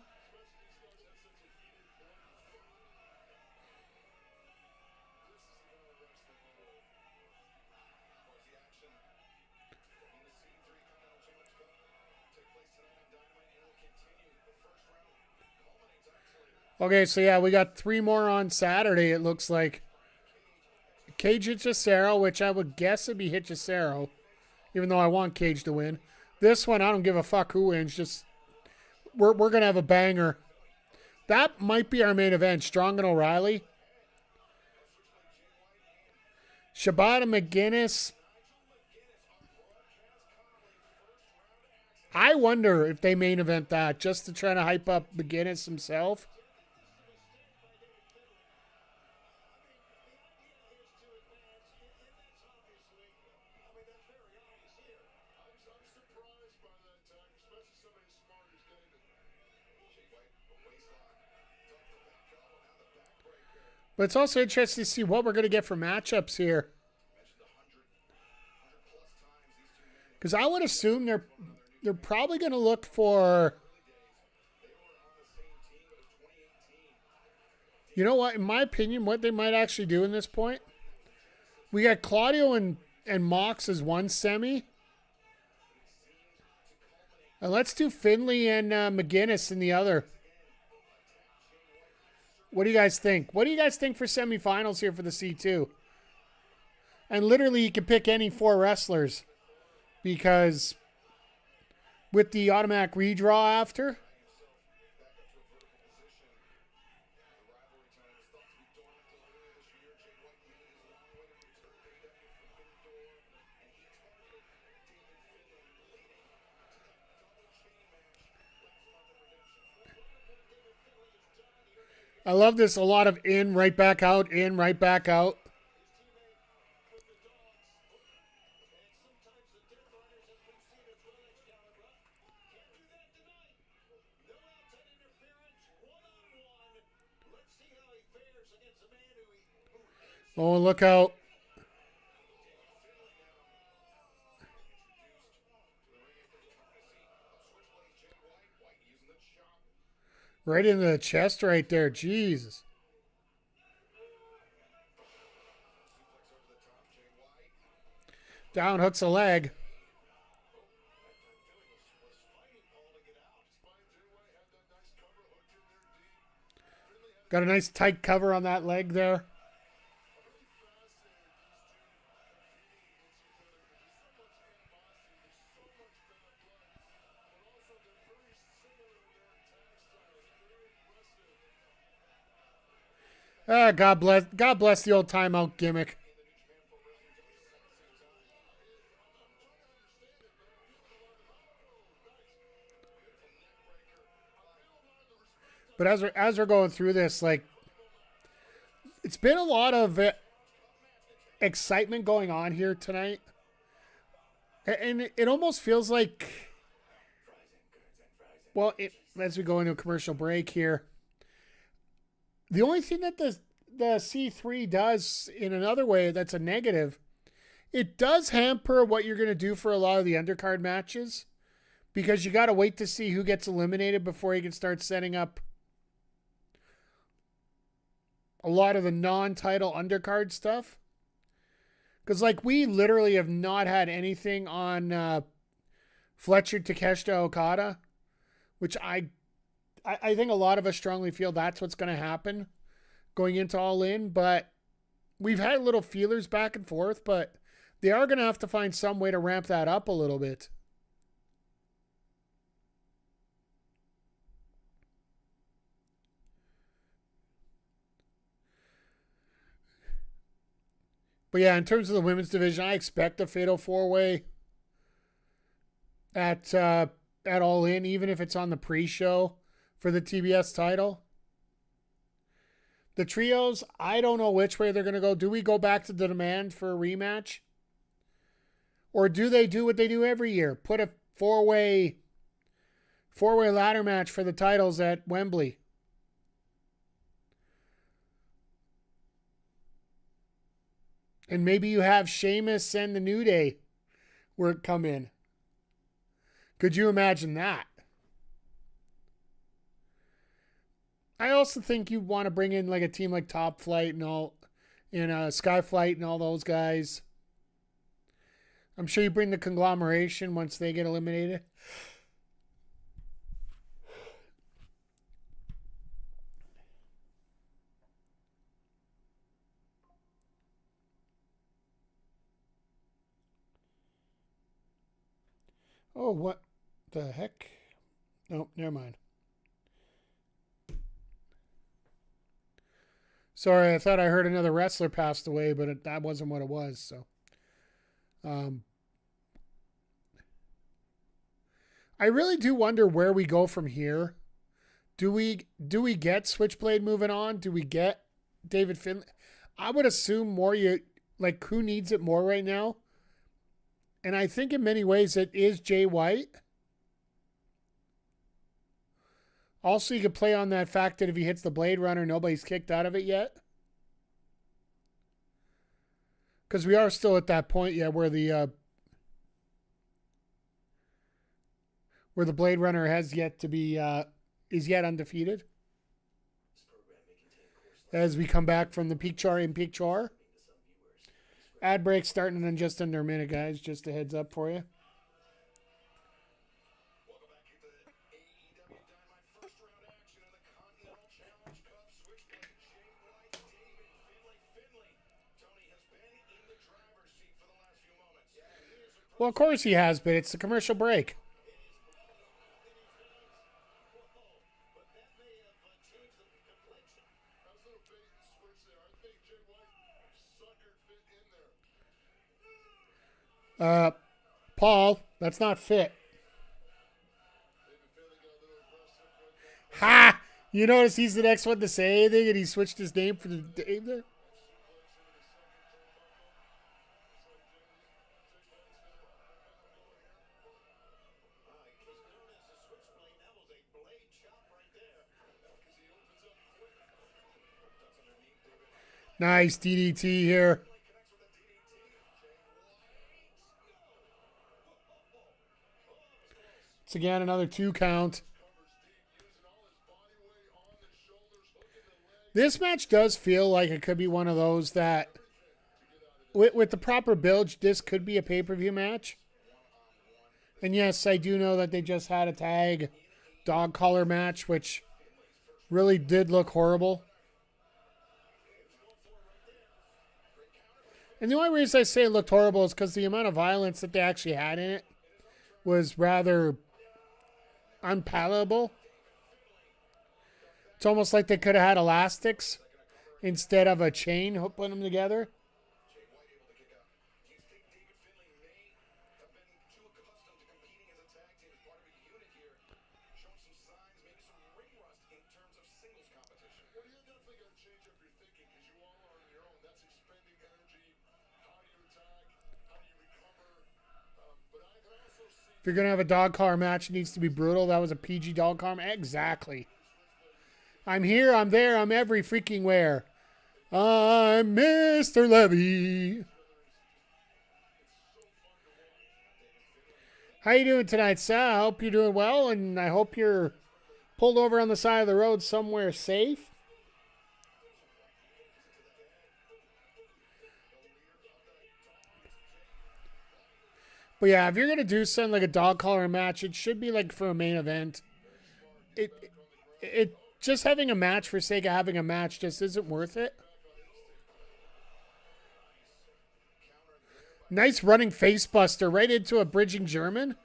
Okay, so yeah, we got 3 more on Saturday, it looks like. Cage Hichisero, which I would guess would be Hichisero, even though I want Cage to win. This one, I don't give a fuck who wins. Just we're gonna have a banger. That might be our main event. Strong and O'Reilly. Shibata McGuinness. I wonder if they main event that just to try to hype up McGuinness himself. But it's also interesting to see what we're going to get for matchups here. Because I would assume they're probably going to look for... You know what? In my opinion, what they might actually do in this point, we got Claudio and Mox as one semi. And let's do Finley and McGuinness in the other. What do you guys think? What do you guys think for semifinals here for the C2? And literally, you can pick any 4 wrestlers. Because with the automatic redraw after... I love this. A lot of in, right back out, in, right back out. Oh, look out. Right into the chest right there. Jesus. Down hooks a leg. Got a nice tight cover on that leg there. God bless the old timeout gimmick. But as we're going through this, like, it's been a lot of excitement going on here tonight, and it almost feels like, well, as we go into a commercial break here. The only thing that the C3 does in another way that's a negative, it does hamper what you're going to do for a lot of the undercard matches because you got to wait to see who gets eliminated before you can start setting up a lot of the non-title undercard stuff. Because, like, we literally have not had anything on Fletcher Takeshita Okada, which I think a lot of us strongly feel that's what's going to happen going into All In, but we've had little feelers back and forth, but they are going to have to find some way to ramp that up a little bit. But yeah, in terms of the women's division, I expect a fatal 4-way at All In, even if it's on the pre-show for the TBS title. The trios, I don't know which way they're going to go. Do we go back to the demand for a rematch? Or do they do what they do every year? Put a four-way ladder match for the titles at Wembley. And maybe you have Sheamus and the New Day work come in. Could you imagine that? I also think you want to bring in like a team like Top Flight and all, and Skyflight and all those guys. I'm sure you bring the conglomeration once they get eliminated. Oh, what the heck? Oh, never mind. Sorry, I thought I heard another wrestler passed away, but that wasn't what it was. So, I really do wonder where we go from here. Do we get Switchblade moving on? Do we get David Finlay? I would assume more. Like, who needs it more right now? And I think in many ways it is Jay White. Also, you could play on that fact that if he hits the Blade Runner, nobody's kicked out of it yet. Because we are still at that point, where the Blade Runner has yet to be is yet undefeated. As we come back from the peak char. Ad break starting in just under a minute, guys. Just a heads up for you. Welcome back to the AEW Dynamite first round action in the Continental Challenge Cup. Switchblade, Jay White, David Finlay. Tony has been in the driver's seat for the last few moments. Well, of course he has, but it's the commercial break. But that may have changed the complexion. That was a little bait and switch there. I think Jay White suckered fit in there. Paul, that's not fit. Ha! You notice he's the next one to say anything, and he switched his name for the Dave there? Nice DDT here. It's again another 2 count. This match does feel like it could be one of those that, with the proper build, this could be a pay-per-view match. And yes, I do know that they just had a tag dog collar match, which really did look horrible. And the only reason I say it looked horrible is because the amount of violence that they actually had in it was rather unpalatable. It's almost like they could have had elastics instead of a chain putting them together. If you're going to have a dog collar match, it needs to be brutal. That was a PG dog collar match. Exactly. I'm here, I'm there, I'm every freaking where. I'm Mr. Levy. How you doing tonight, Sal? I hope you're doing well, and I hope you're pulled over on the side of the road somewhere safe. But yeah, if you're going to do something like a dog collar match, it should be like for a main event. It just having a match for sake of having a match just isn't worth it. Nice running face buster right into a bridging German.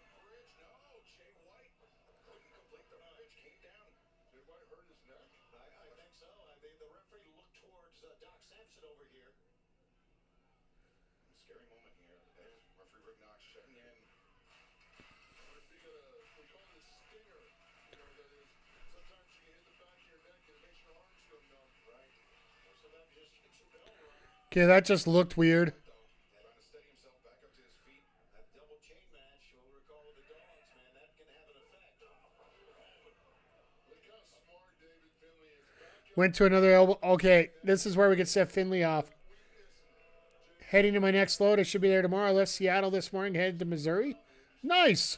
Okay, that just looked weird. Went to another elbow. Okay, this is where we get Seth Finlay off. Heading to my next load. I should be there tomorrow. I left Seattle this morning, headed to Missouri. Nice.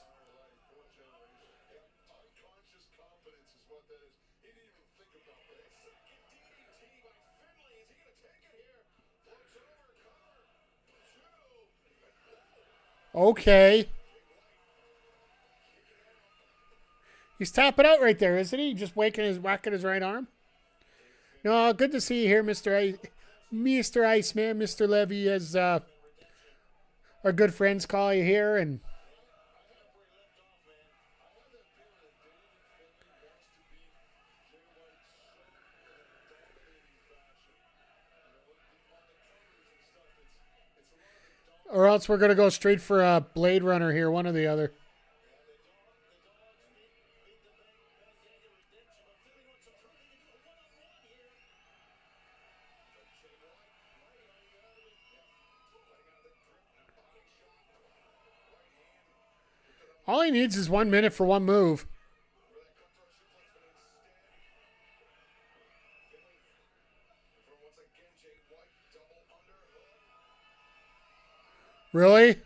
Unconscious confidence is what that is. He didn't even think about that. Second DDT by Finlay. Is he going to take it here? Floats over, cover. 2. Okay. He's tapping out right there, isn't he? Just whacking his right arm. No, good to see you here, Mr. Iceman, Mr. Levy, as our good friends call you here, and or else we're gonna go straight for a Blade Runner here, one or the other. All he needs is 1 minute for one move. Really?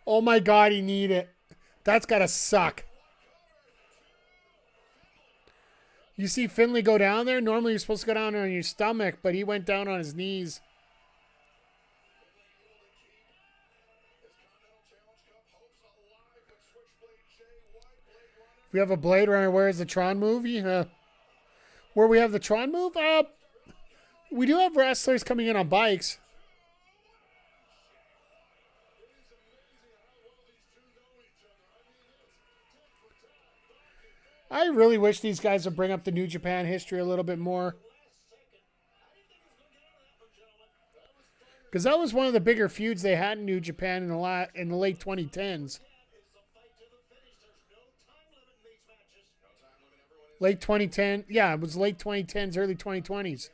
Oh my God, he need it. That's gotta suck. You see Finlay go down there? Normally you're supposed to go down on your stomach, but he went down on his knees. If we have a Blade Runner, where's the Tron movie? Where we have the Tron move? We do have wrestlers coming in on bikes. I really wish these guys would bring up the New Japan history a little bit more. Because that was one of the bigger feuds they had in New Japan in the late 2010s. Late 2010. Yeah, it was late 2010s, early 2020s.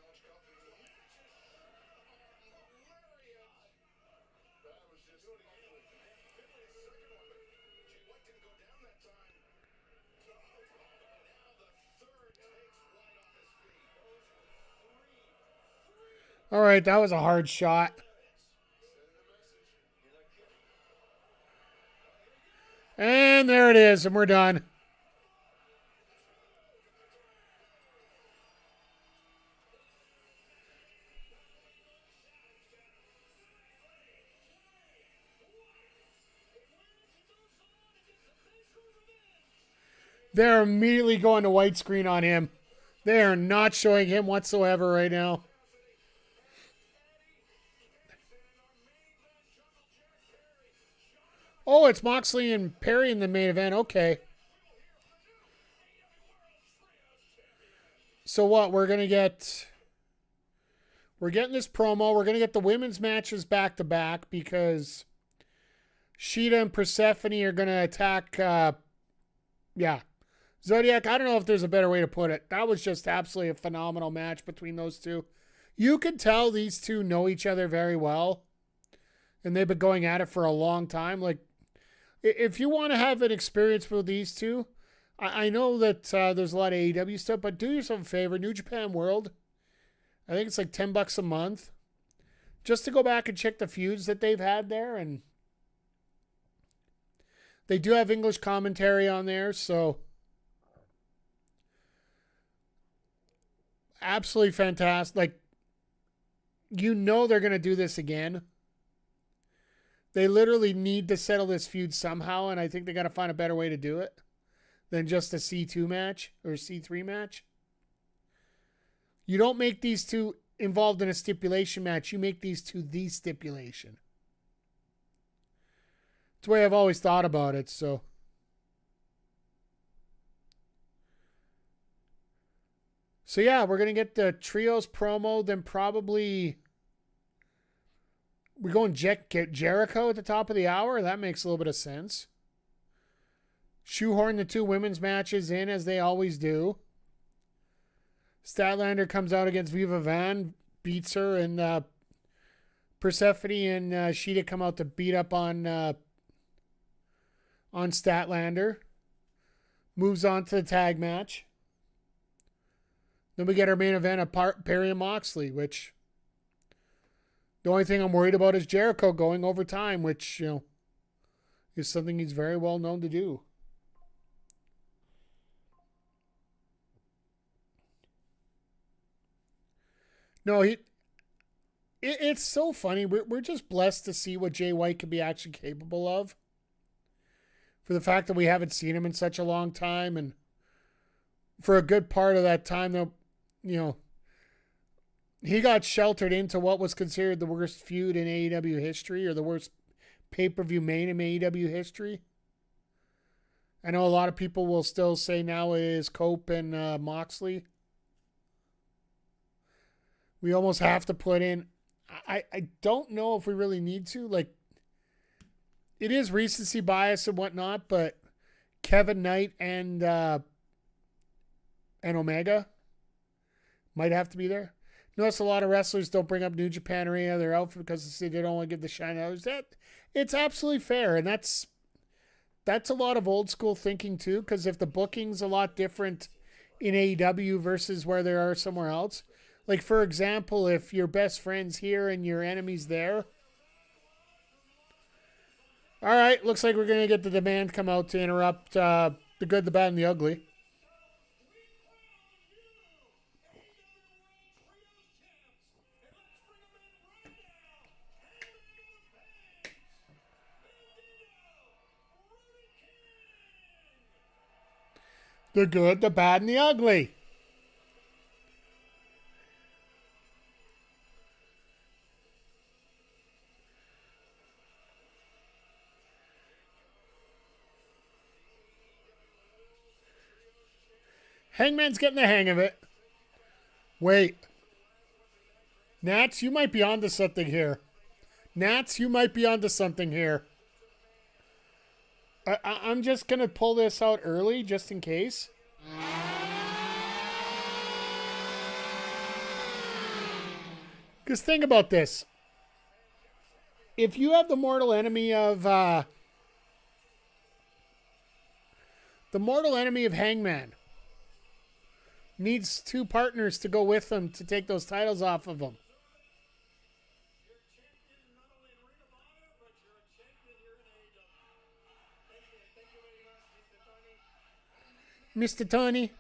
All right, that was a hard shot. And there it is, and we're done. They're immediately going to widescreen on him. They are not showing him whatsoever right now. Oh, it's Moxley and Perry in the main event. Okay. So what? We're getting this promo. We're going to get the women's matches back to back because Sheeta and Persephone are going to attack. Zodiac. I don't know if there's a better way to put it. That was just absolutely a phenomenal match between those two. You can tell these two know each other very well. And they've been going at it for a long time. Like, if you want to have an experience with these two, I know that there's a lot of AEW stuff, but do yourself a favor. New Japan World, I think it's like $10 a month. Just to go back and check the feuds that they've had there. And they do have English commentary on there, so absolutely fantastic. Like, you know they're going to do this again. They literally need to settle this feud somehow, and I think they got to find a better way to do it than just a C2 match or C3 match. You don't make these two involved in a stipulation match. You make these two the stipulation. It's the way I've always thought about it, so. So yeah, we're going to get the trios promo, then probably we're going get Jericho at the top of the hour. That makes a little bit of sense. Shoehorn the two women's matches in as they always do. Statlander comes out against Viva Van, beats her, and Persephone and Sheeta come out to beat up on Statlander. Moves on to the tag match. Then we get our main event of Perry and Moxley, which the only thing I'm worried about is Jericho going over time, which, is something he's very well known to do. No, it's so funny. We're just blessed to see what Jay White can be actually capable of. For the fact that we haven't seen him in such a long time, and for a good part of that time, though, he got sheltered into what was considered the worst feud in AEW history, or the worst pay-per-view main in AEW history. I know a lot of people will still say now it is Cope and Moxley. We almost have to put in. I don't know if we really need to. Like, it is recency bias and whatnot, but Kevin Knight and Omega might have to be there. Notice a lot of wrestlers don't bring up New Japan or any other outfit because they don't want to give the shine to others. It's absolutely fair, and that's a lot of old school thinking too. Because if the booking's a lot different in AEW versus where they are somewhere else, like for example, if your best friend's here and your enemy's there. All right, looks like we're gonna get the Demand come out to interrupt the Good, the Bad, and the Ugly. The Good, the Bad, and the Ugly. Hangman's getting the hang of it. Wait. Nats, you might be onto something here. I'm just going to pull this out early just in case. Because think about this. If you have the mortal enemy of Hangman needs two partners to go with him to take those titles off of him. Mr. Tony.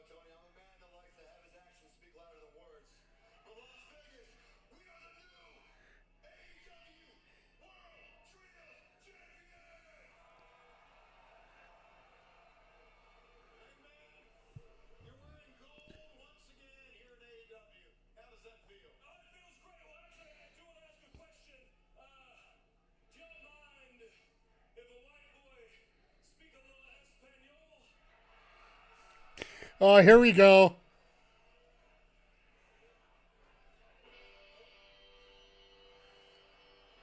Tony, I'm a man that likes to have his actions speak louder than words. But Las Vegas, we are the new AEW World Trios Champions! Hangman, you're wearing gold once again here at AEW. How does that feel? Oh, it feels great. Well, actually, I do want to ask a question. Do you mind if a white boy speak a little Espanol? Oh, here we go.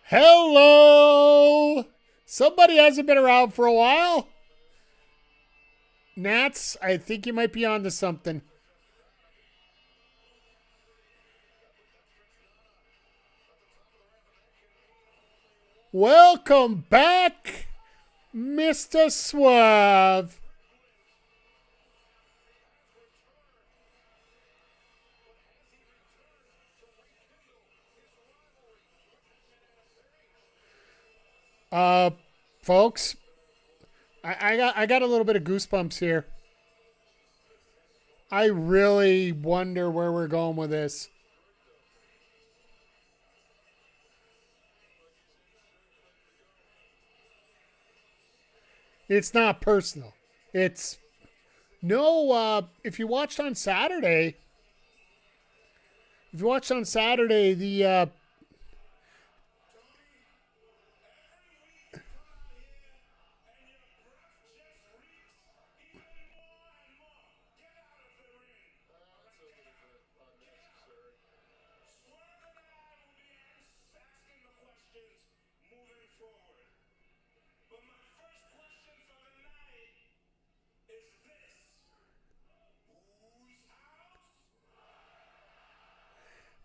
Hello. Somebody hasn't been around for a while. Nats, I think you might be onto something. Welcome back, Mr. Swerve. Folks, I got a little bit of goosebumps here. I really wonder where we're going with this. It's not personal. It's no. If you watched on Saturday, the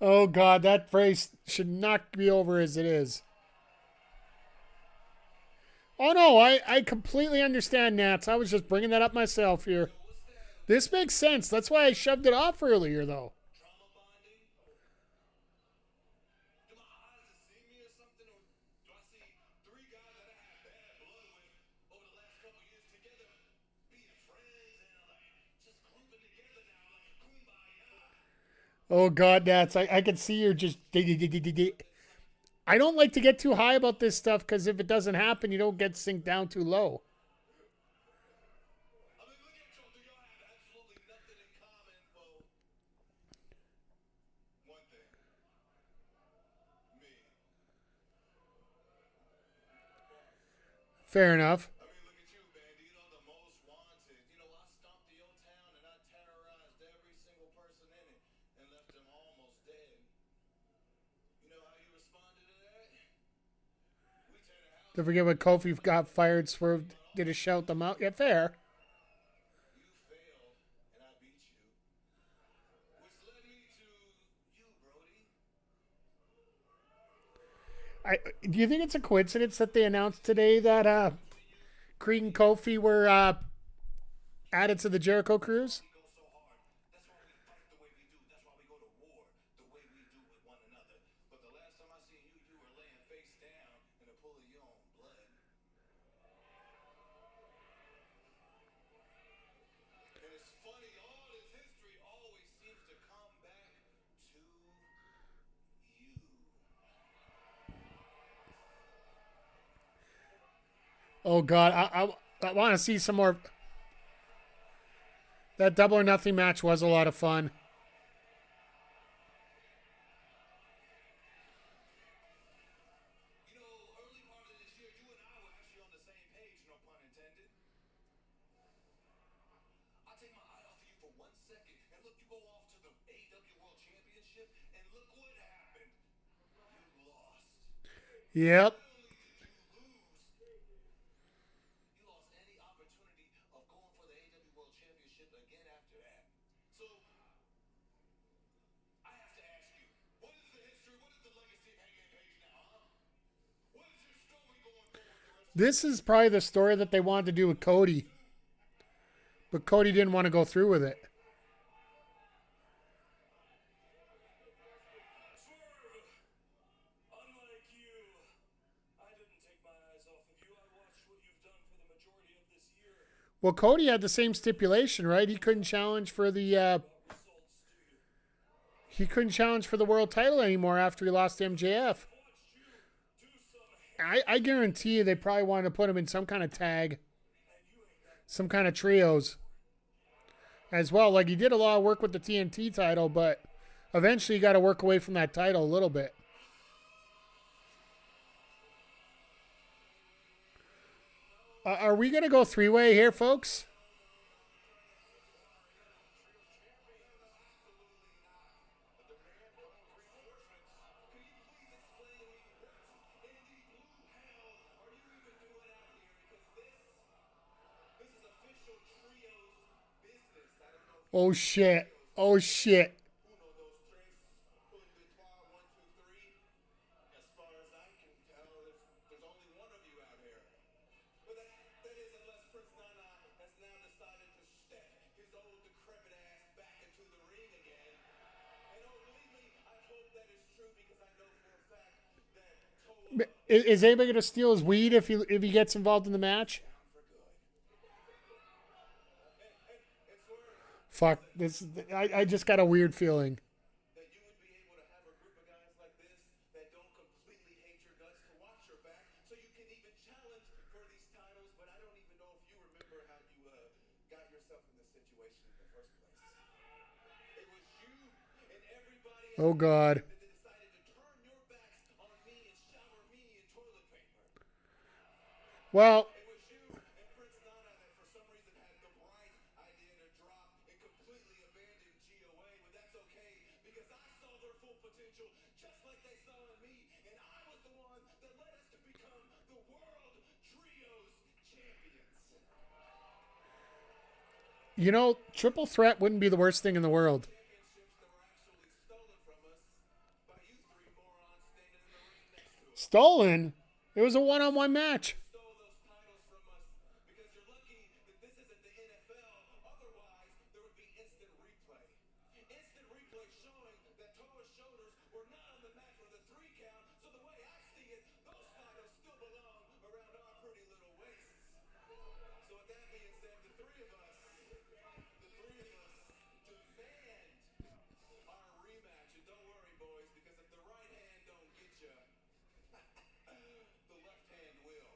Oh God, that phrase should not be over as it is. Oh no, I completely understand, Nats. I was just bringing that up myself here. This makes sense. That's why I shoved it off earlier, though. Trauma bonding? Do my eyes deceive me or something? Or do I see three guys that I had bad blood with over the last couple years together being friends and like just grouping together now like a kumbaya? Oh God, Nats, I can see you're just. I don't like to get too high about this stuff because if it doesn't happen, you don't get synced down too low. I mean, look at y'all. Do y'all have absolutely nothing in common? Well, one thing. Me. Fair enough. I mean, look at you, Bandito, the most wanted. You know, I stomped the old town and I terrorized every single person in it and left them almost dead. You know how you responded to that? We tear the house. Don't forget when Kofi got fired, Swerve did a shout them out. Yeah, fair. You failed and I beat you. Which led me to you, Brody. Do you think it's a coincidence that they announced today that Creed and Kofi were added to the Jericho Cruise? We go so hard. That's why we fight the way we do. That's why we go to war the way we do with one another. But the last time I seen you, you were laying face down in a pool of your own blood. And it's funny, all this history always seems to come back to you. Oh God, I want to see some more. That Double or Nothing match was a lot of fun. You know, early part of this year, you and I were actually on the same page, no pun intended. I take my eye off of you for 1 second, and look, you go off to the AEW World Championship, and look what happened. You lost. Yep. Not only did you lose, you lost any opportunity of going for the AEW World Championship again after that. So, I have to ask you, what is the history, what is the legacy of Hangman Page now, huh? What is your story going forward the rest of This is probably the story that they wanted to do with Cody. But Cody didn't want to go through with it. Swerve, unlike you, I didn't take my eyes off of you. I watched what you've done for the majority of this year. Well, Cody had the same stipulation, right? He couldn't challenge for the Results do you? he couldn't challenge for the world title anymore after he lost to MJF. Watched you do some I guarantee you they probably wanted to put him in some kind of tag, some kind of trios as well. Like he did a lot of work with the TNT title, but eventually you got to work away from that title a little bit. Are we going to go three-way here, folks? Oh, shit. Oh, shit. Uno, dos, tres, un, deux, trois, 1, 2, 3. As far as I can tell, there's only one of you out here. But that is unless Prince Nana has now decided to step his old decrepit ass back into the ring again. And oh, believe me, I hope that is true because I know for a fact that Toa Is anybody going to steal his weed if he gets involved in the match? for good. And Swerve, Fuck. I just got a weird feeling. that you would be able to have a group of guys like this that don't completely hate your guts to watch your back so you can even challenge for these titles. But I don't even know if you remember how you got yourself in this situation in the first place. It was you and everybody else Oh, God. that decided to turn your backs on me and shower me in toilet paper. Well, It was you and Prince Nana that for some reason had the bright idea to drop and completely abandon GOA, but that's okay because I saw their full potential just like they saw in me, and I was the one that led us to become the World Trios Champions. you know, triple threat wouldn't be the worst thing in the world. Championships that were actually stolen from us Stolen? It was a one-on-one match. stole those titles from us because you're lucky that this isn't the NFL. Otherwise, there would be instant replay. Instant replay showing that Toa's shoulders were not on the mat for the 3 count. So the way I see it, those titles still belong around our pretty little waists. So with that being said, the three of us demand our rematch. And don't worry, boys, because if the right hand don't get you, the left hand will.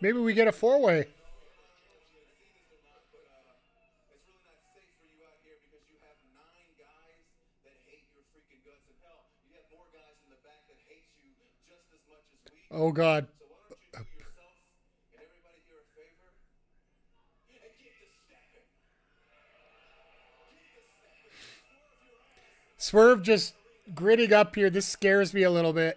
Maybe we get a 4-way. It's really not safe for you out here because you have 9 guys that hate your freaking guts. And hell, you have more guys in the back that hate you just as much as we do. Oh, God. So why don't you do yourself and everybody here a favor and get to stepping. Swerve just gritting up here. This scares me a little bit.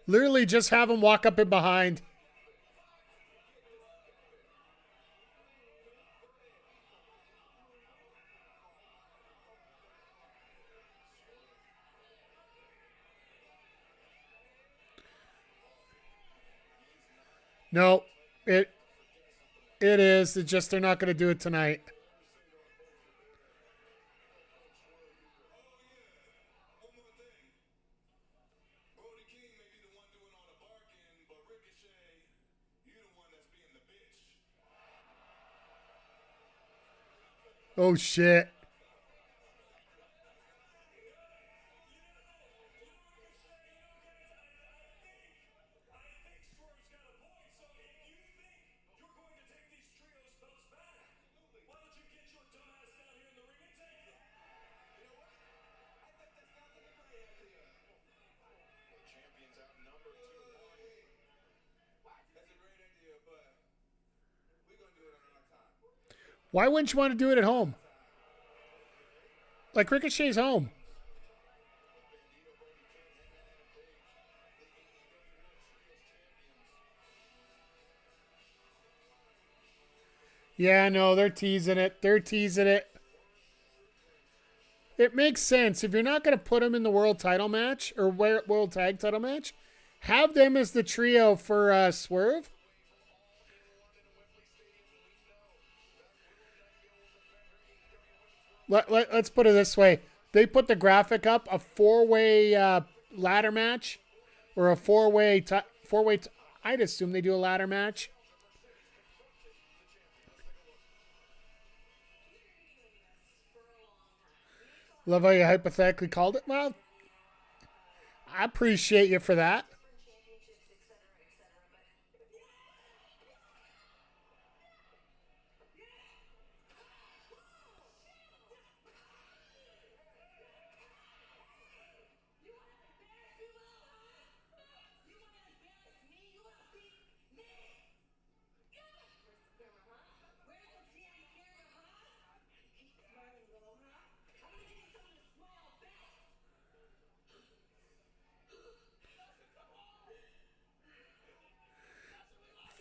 Literally just have him walk up in behind. No, it is. It's just they're not going to do it tonight. One more thing. Brody King may be the one doing all the barking, but Ricochet, you the one that's being the bitch. Oh, shit. Why wouldn't you want to do it at home? Like Ricochet's home. Yeah, no, they're teasing it. They're teasing it. It makes sense. If you're not going to put them in the world title match or world tag title match, have them as the trio for Swerve. Let's put it this way. They put the graphic up, a 4-way ladder match or a 4-way, I'd assume they do a ladder match. Love how you hypothetically called it. Well, I appreciate you for that.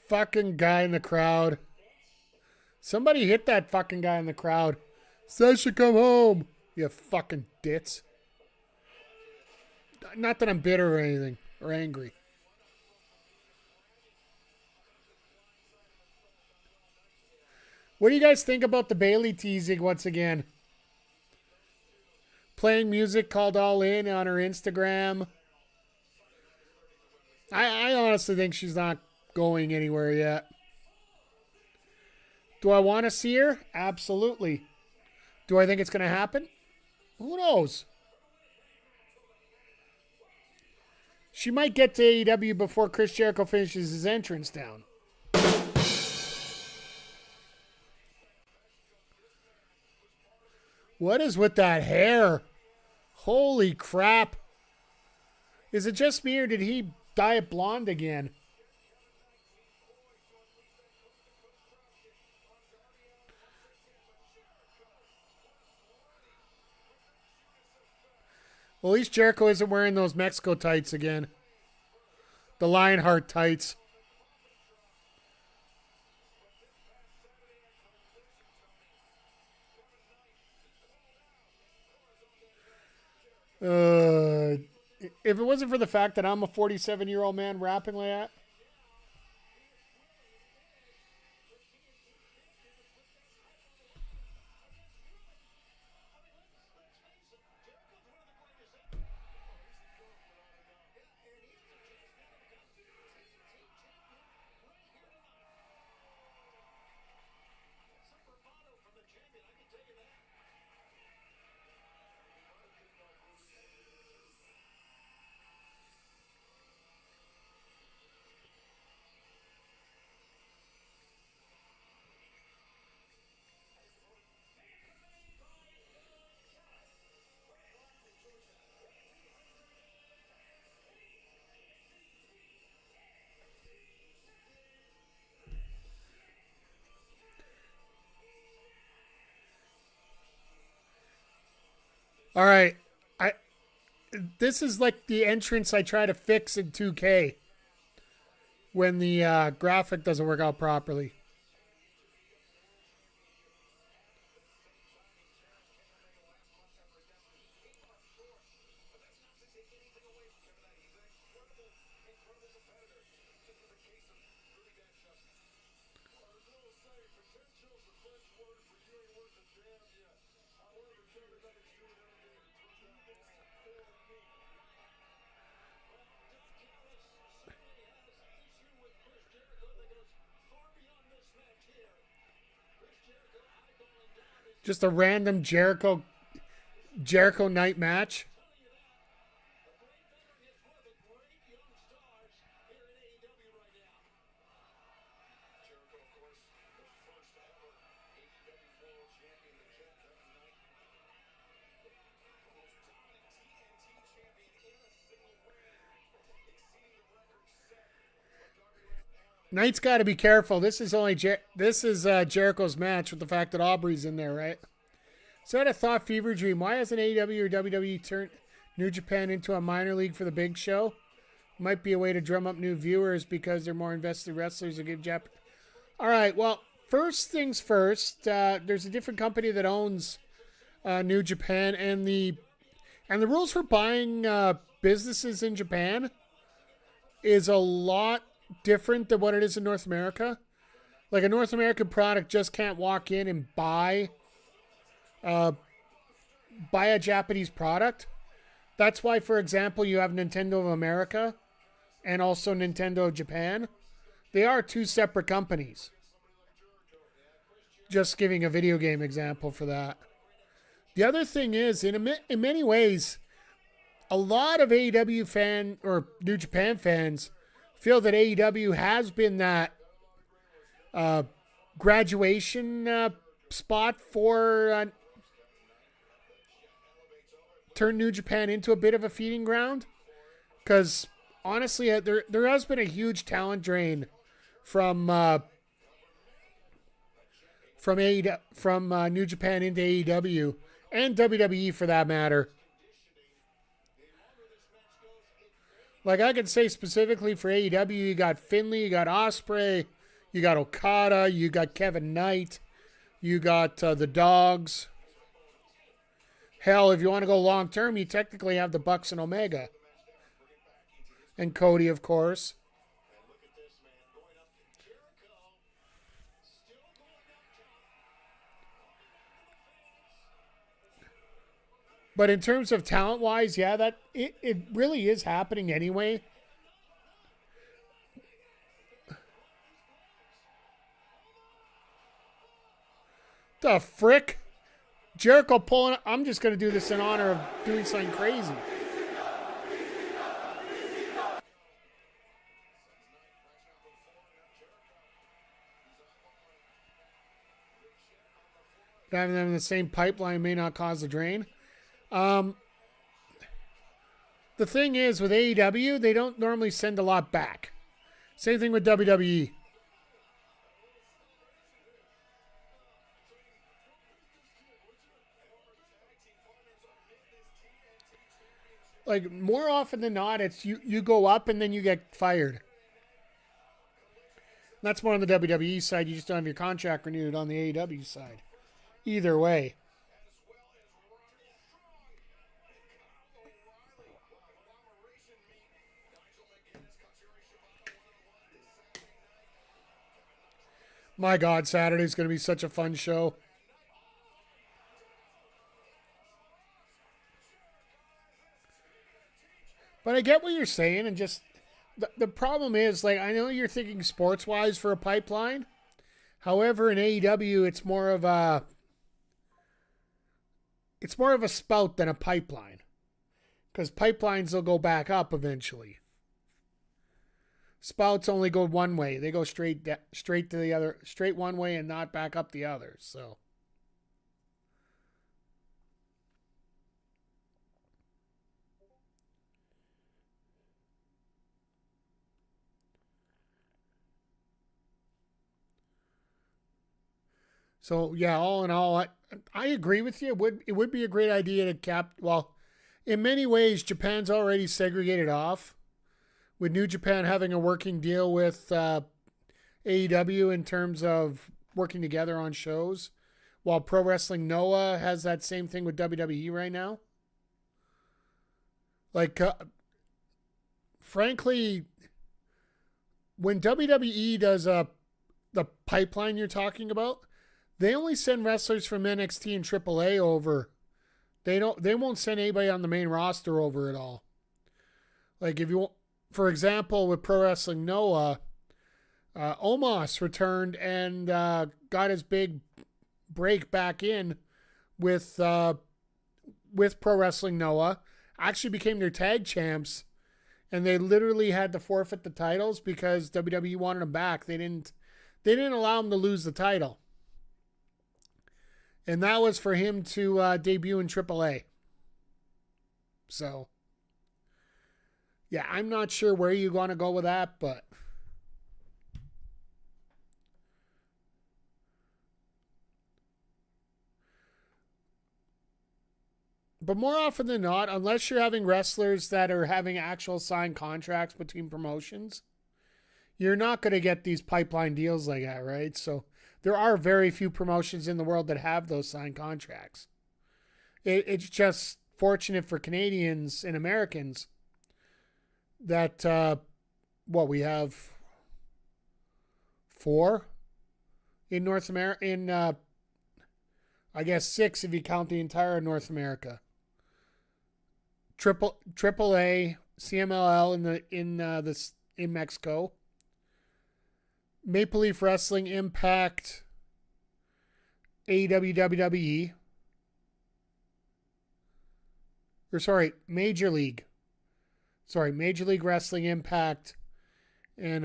Fucking guy in the crowd. Somebody hit that fucking guy in the crowd. Says you come home. You fucking dits. Not that I'm bitter or anything or angry. What do you guys think about the Bailey teasing once again? Playing music called All In on her Instagram. I honestly think she's not going anywhere yet. Do I want to see her? Absolutely. Do I think it's going to happen? Who knows? She might get to AEW before Chris Jericho finishes his entrance down. What is with that hair? Holy crap. Is it just me or did he dye it blonde again? Well, at least Jericho isn't wearing those Mexico tights again. The Lionheart tights. If it wasn't for the fact that I'm a 47-year-old man rapping like that. All right. This is like the entrance I try to fix in 2K when the graphic doesn't work out properly. Just a random Jericho night match. Knight's got to be careful. This is Jericho's match with the fact that Aubrey's in there, right? So I had a thought fever dream. Why hasn't AEW or WWE turned New Japan into a minor league for the big show? Might be a way to drum up new viewers because they're more invested wrestlers who give Jap. All right. Well, first things first. There's a different company that owns New Japan, and the rules for buying businesses in Japan is a lot different than what it is in North America. Like a North American product just can't walk in and buy a Japanese product. That's why, for example, you have Nintendo of America and also Nintendo of Japan. They are two separate companies. Just giving a video game example for that. The other thing is, in many ways, a lot of AEW fan or New Japan fans feel that AEW has been that graduation spot for turn New Japan into a bit of a feeding ground. Because honestly, there has been a huge talent drain from New Japan into AEW and WWE for that matter. Like I could say specifically for AEW, you got Finlay, you got Ospreay, you got Okada, you got Kevin Knight, you got the Dogs. Hell, if you want to go long term, you technically have the Bucks and Omega. And Cody, of course. But in terms of talent-wise, yeah, that it really is happening anyway. The frick? Jericho pulling... I'm just going to do this in honor of doing something crazy. Having them in the same pipeline may not cause a drain. The thing is, with AEW, they don't normally send a lot back. Same thing with WWE. Like more often than not, it's you go up and then you get fired. That's more on the WWE side. You just don't have your contract renewed on the AEW side. Either way. My God, Saturday's going to be such a fun show. But I get what you're saying, and just the problem is, like, I know you're thinking sports wise for a pipeline. However, in AEW, it's more of a spout than a pipeline, because pipelines will go back up eventually. Spouts only go one way; they go straight to the other, straight one way, and not back up the other. So yeah, all in all, I agree with you. It would be a great idea to cap. Well, in many ways, Japan's already segregated off, with New Japan having a working deal with AEW in terms of working together on shows, while Pro Wrestling Noah has that same thing with WWE right now. Like, frankly, when WWE does the pipeline you're talking about, they only send wrestlers from NXT and AAA over. They won't send anybody on the main roster over at all. Like if you, for example, with Pro Wrestling Noah, Omos returned and got his big break back in with Pro Wrestling Noah. Actually became their tag champs, and they literally had to forfeit the titles because WWE wanted them back. They didn't allow him to lose the title. And that was for him to debut in AAA. So, yeah, I'm not sure where you want to go with that, but more often than not, unless you're having wrestlers that are having actual signed contracts between promotions, you're not going to get these pipeline deals like that, right? So there are very few promotions in the world that have those signed contracts. It's just fortunate for Canadians and Americans that, we have 4 in North America, I guess 6 if you count the entire North America. AAA, CMLL in Mexico, Maple Leaf Wrestling, Impact, AEW, WWE, Major League Wrestling, Impact, and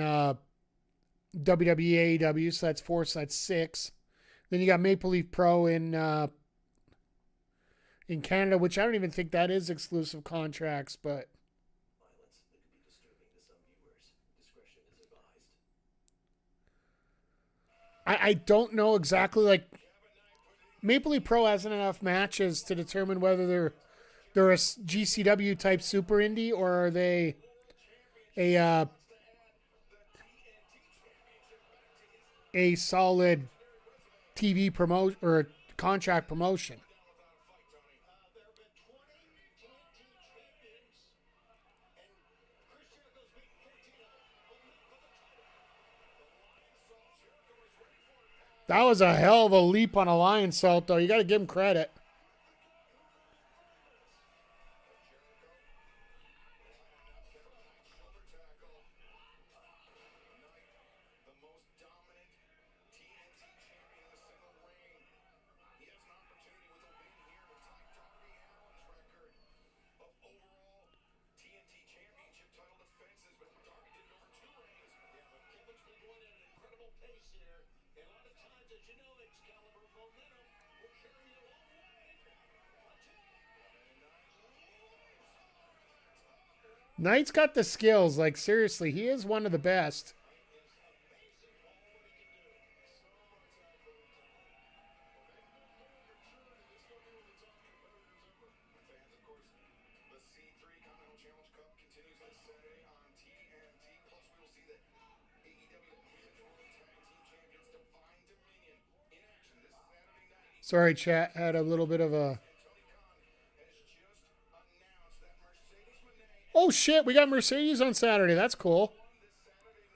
WWE, AEW. So that's 4. So that's 6. Then you got Maple Leaf Pro in Canada, which I don't even think that is exclusive contracts, but I don't know exactly. Like, Maple Leaf Pro hasn't enough matches to determine whether they're a GCW type super indie or are they a solid TV promote or contract promotion. That was a hell of a leap on a lion salt, though. You got to give him credit. Knight's got the skills. Like, seriously, he is one of the best. Challenge Cup continues this Saturday on TNT. Plus, we will see the AEW Women's World Tag Team Champions Define Dominion in action this Saturday night. Sorry, chat. Had a little bit of a... Tony Khan has just announced that Mercedes Moné Oh, shit. We got Mercedes on Saturday. That's cool. this Saturday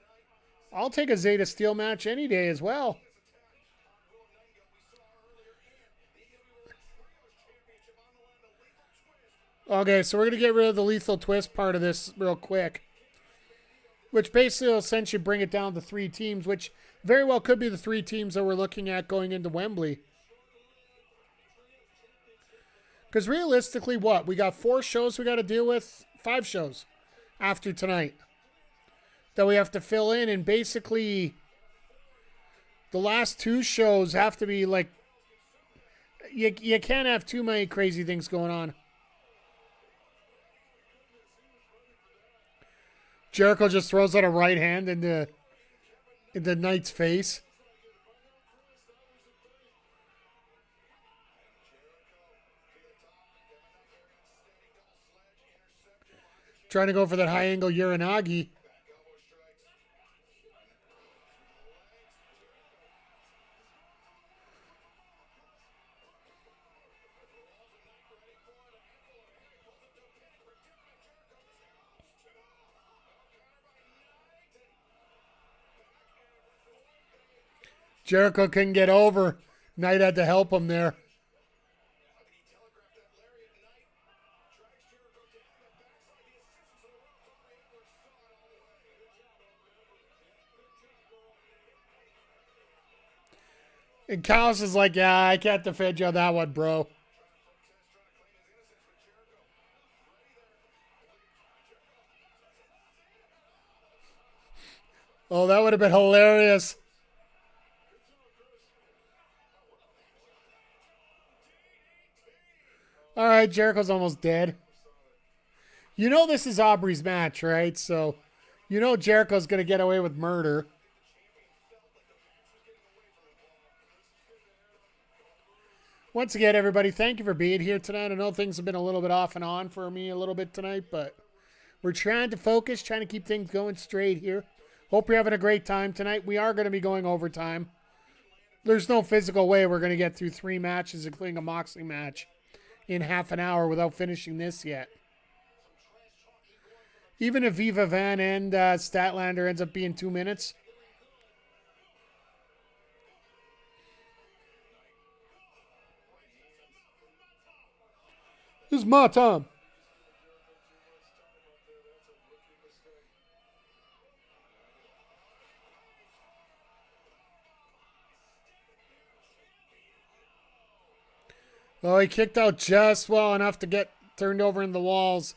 night. I'll take a Zeta Steel match any day as well. Okay, so we're going to get rid of the lethal twist part of this real quick. Which basically will essentially bring it down to 3 teams, which very well could be the 3 teams that we're looking at going into Wembley. Because realistically, what? We got 4 shows we got to deal with. 5 shows after tonight that we have to fill in. And basically, the last 2 shows have to be like... You can't have too many crazy things going on. Jericho just throws out a right hand into Knight's face. Trying to go for that high angle Uranagi. Jericho couldn't get over. Knight had to help him there. And Callis is like, yeah, I can't defend you on that one, bro. Oh, that would have been hilarious. All right, Jericho's almost dead. You know this is Aubrey's match, right? So, you know Jericho's going to get away with murder. Once again, everybody, thank you for being here tonight. I know things have been a little bit off and on for me a little bit tonight, but we're trying to focus, trying to keep things going straight here. Hope you're having a great time tonight. We are going to be going overtime. There's no physical way we're going to get through 3 matches, including a Moxley match, in half an hour without finishing this yet. Even if Viva Van and Statlander ends up being 2 minutes. This is my time. Oh, he kicked out just well enough to get turned over in the walls.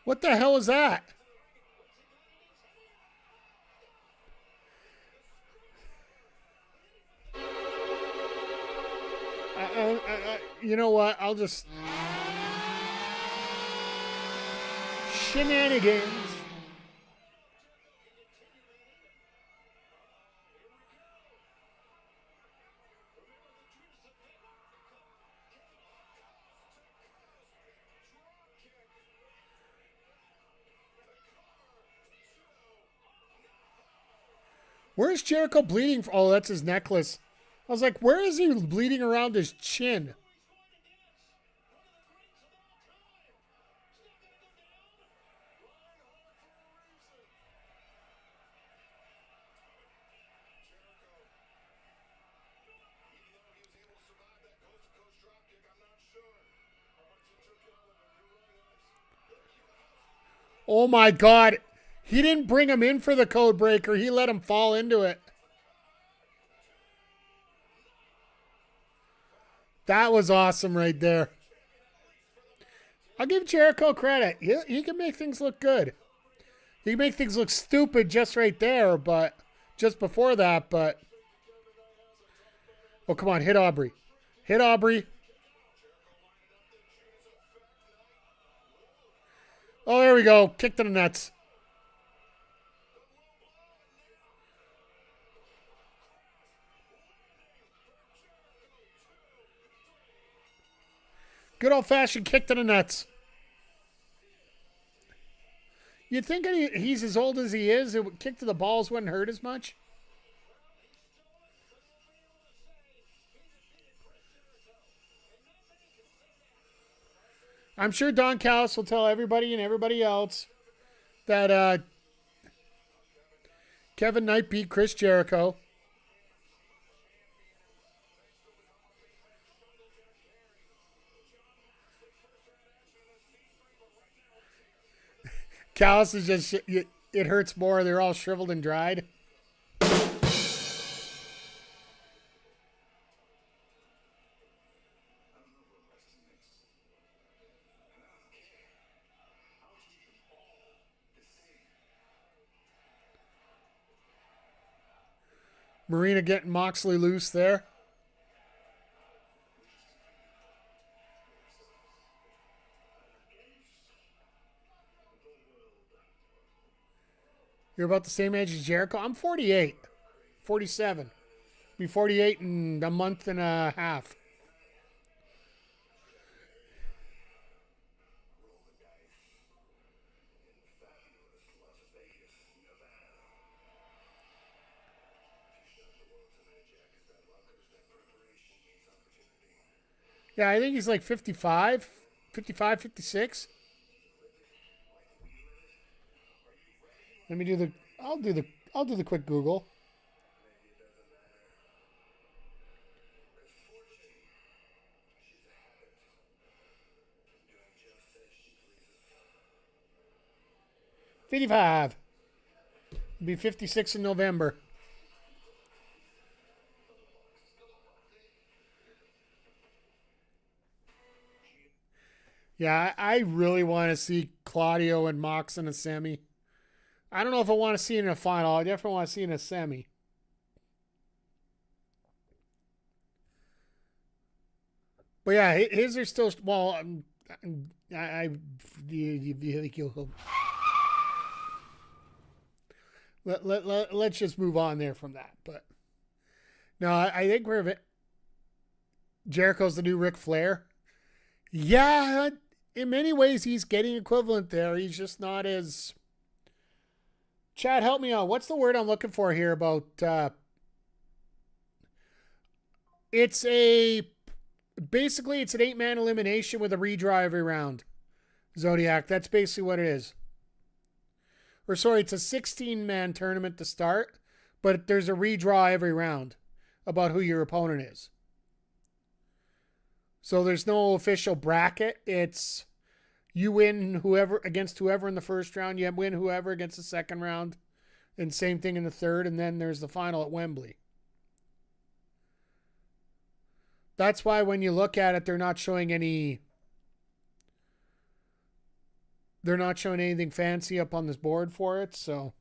What the hell is that? You know what? I'll just... Shenanigans. Where's Jericho bleeding from? Oh, that's his necklace. I was like, where is he bleeding around his chin? Oh my God. He didn't bring him in for the code breaker. He let him fall into it. That was awesome right there. I'll give Jericho credit. He can make things look good. He can make things look stupid just right there, but just before that, but... Oh, come on. Hit Aubrey. Hit Aubrey. Oh, there we go. Kick to the nuts. Good old-fashioned kick to the nuts. You'd think he's as old as he is, it would kick to the balls wouldn't hurt as much. I'm sure Don Callis will tell everybody and everybody else that Kevin Knight beat Chris Jericho. Callis is just, it hurts more. They're all shriveled and dried. Marina getting Moxley loose there. You're about the same age as Jericho? I'm 48. 47. Be 48 in a month and a half. Yeah, I think he's like 55, 55, 56. Let me do the I'll do the quick Google. $55. It'll be 56 in November. Yeah, I really want to see Claudio and Mox in a semi. I don't know if I want to see it in a final. I definitely want to see it in a semi. But yeah, his are still, well, let's just move on there from that. But no, I think Jericho's the new Ric Flair. Yeah, in many ways he's getting equivalent there. He's just not as... Chad, help me out. What's the word I'm looking for here about... Basically, it's an 8-man elimination with a redraw every round. Zodiac, that's basically what it is. Or sorry, it's a 16-man tournament to start, but there's a redraw every round about who your opponent is. So there's no official bracket. It's you win whoever against whoever in the first round. You win whoever against the second round. And same thing in the third. And then there's the final at Wembley. That's why when you look at it, they're not showing anything fancy up on this board for it. So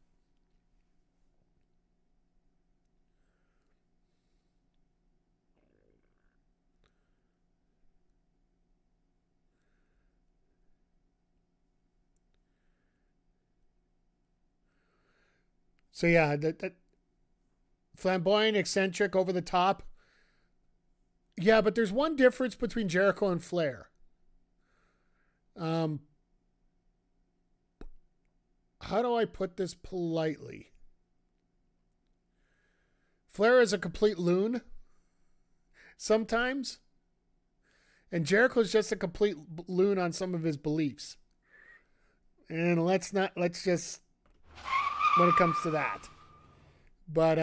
yeah, that flamboyant, eccentric, over the top. Yeah, but there's one difference between Jericho and Flair. How do I put this politely? Flair is a complete loon sometimes. And Jericho's just a complete loon on some of his beliefs. And let's just, when it comes to that. But,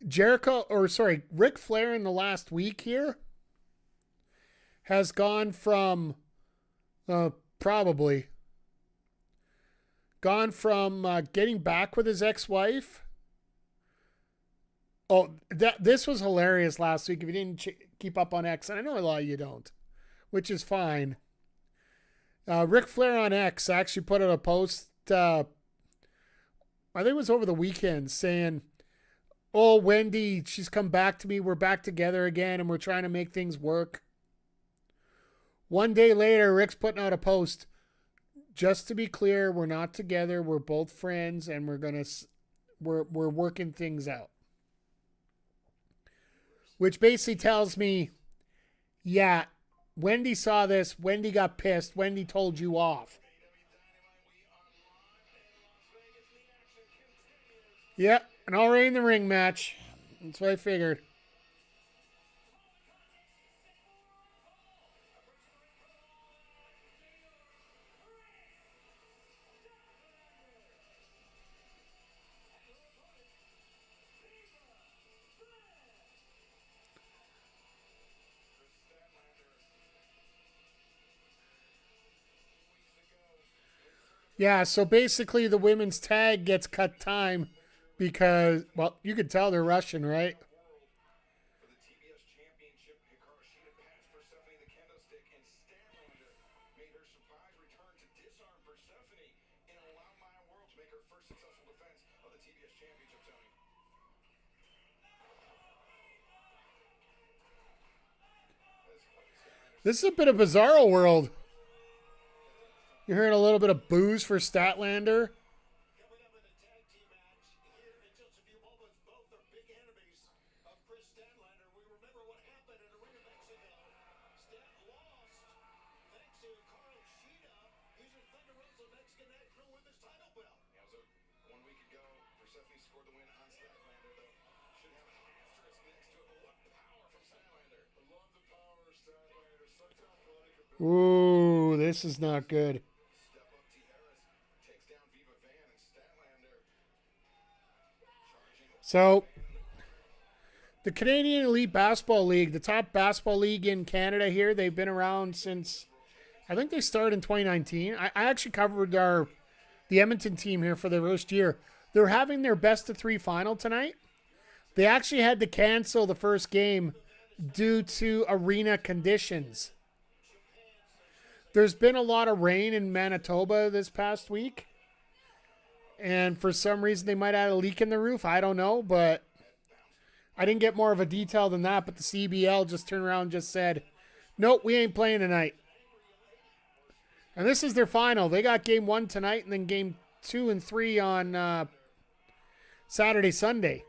Ric Flair in the last week here has gone from getting back with his ex-wife. Oh, this was hilarious last week. If you didn't keep up on X, and I know a lot of you don't, which is fine. Ric Flair on X actually put out a post, I think it was over the weekend, saying, "Oh, Wendy, she's come back to me. We're back together again, and we're trying to make things work." One day later, Rick's putting out a post. Just to be clear, we're not together. We're both friends, and we're working things out. Which basically tells me, yeah, Wendy saw this. Wendy got pissed. Wendy told you off. Yep, an already in the ring match. That's what I figured. Yeah, so basically the women's tag gets cut time because, well, you could tell they're Russian, right? For the TBS Championship, Hikaru Shida passed Persephone the kendo stick, and Statlander made her surprise return to disarm Persephone in a Allow My World to make her first successful defense of the TBS Championship, Tony. This is a bit of Bizarro World. You're hearing a little bit of booze for Statlander. Coming up in the tag team match here in just a few moments, both are big enemies of Chris Statlander. We remember what happened in the ring of Mexico. Stat lost thanks to Hikaru Shida using Thunder Rosa's Mexican National Women's title belt. Yeah, so 1 week ago, Persephone scored the win on Statlander, though. Should have an asterisk next to it, but what power from Statlander. I love the power of Statlander. Such athletic ability. Ooh, this is not good. So, the Canadian Elite Basketball League, the top basketball league in Canada here, they've been around since, I think they started in 2019. I actually covered the Edmonton team here for the first year. They're having their best of 3 final tonight. They actually had to cancel the first game due to arena conditions. There's been a lot of rain in Manitoba this past week. And for some reason, they might have had a leak in the roof. I don't know, but I didn't get more of a detail than that. But the CBL just turned around and just said, nope, we ain't playing tonight. And this is their final. They got game 1 tonight and then game 2 and 3 on Saturday, Sunday.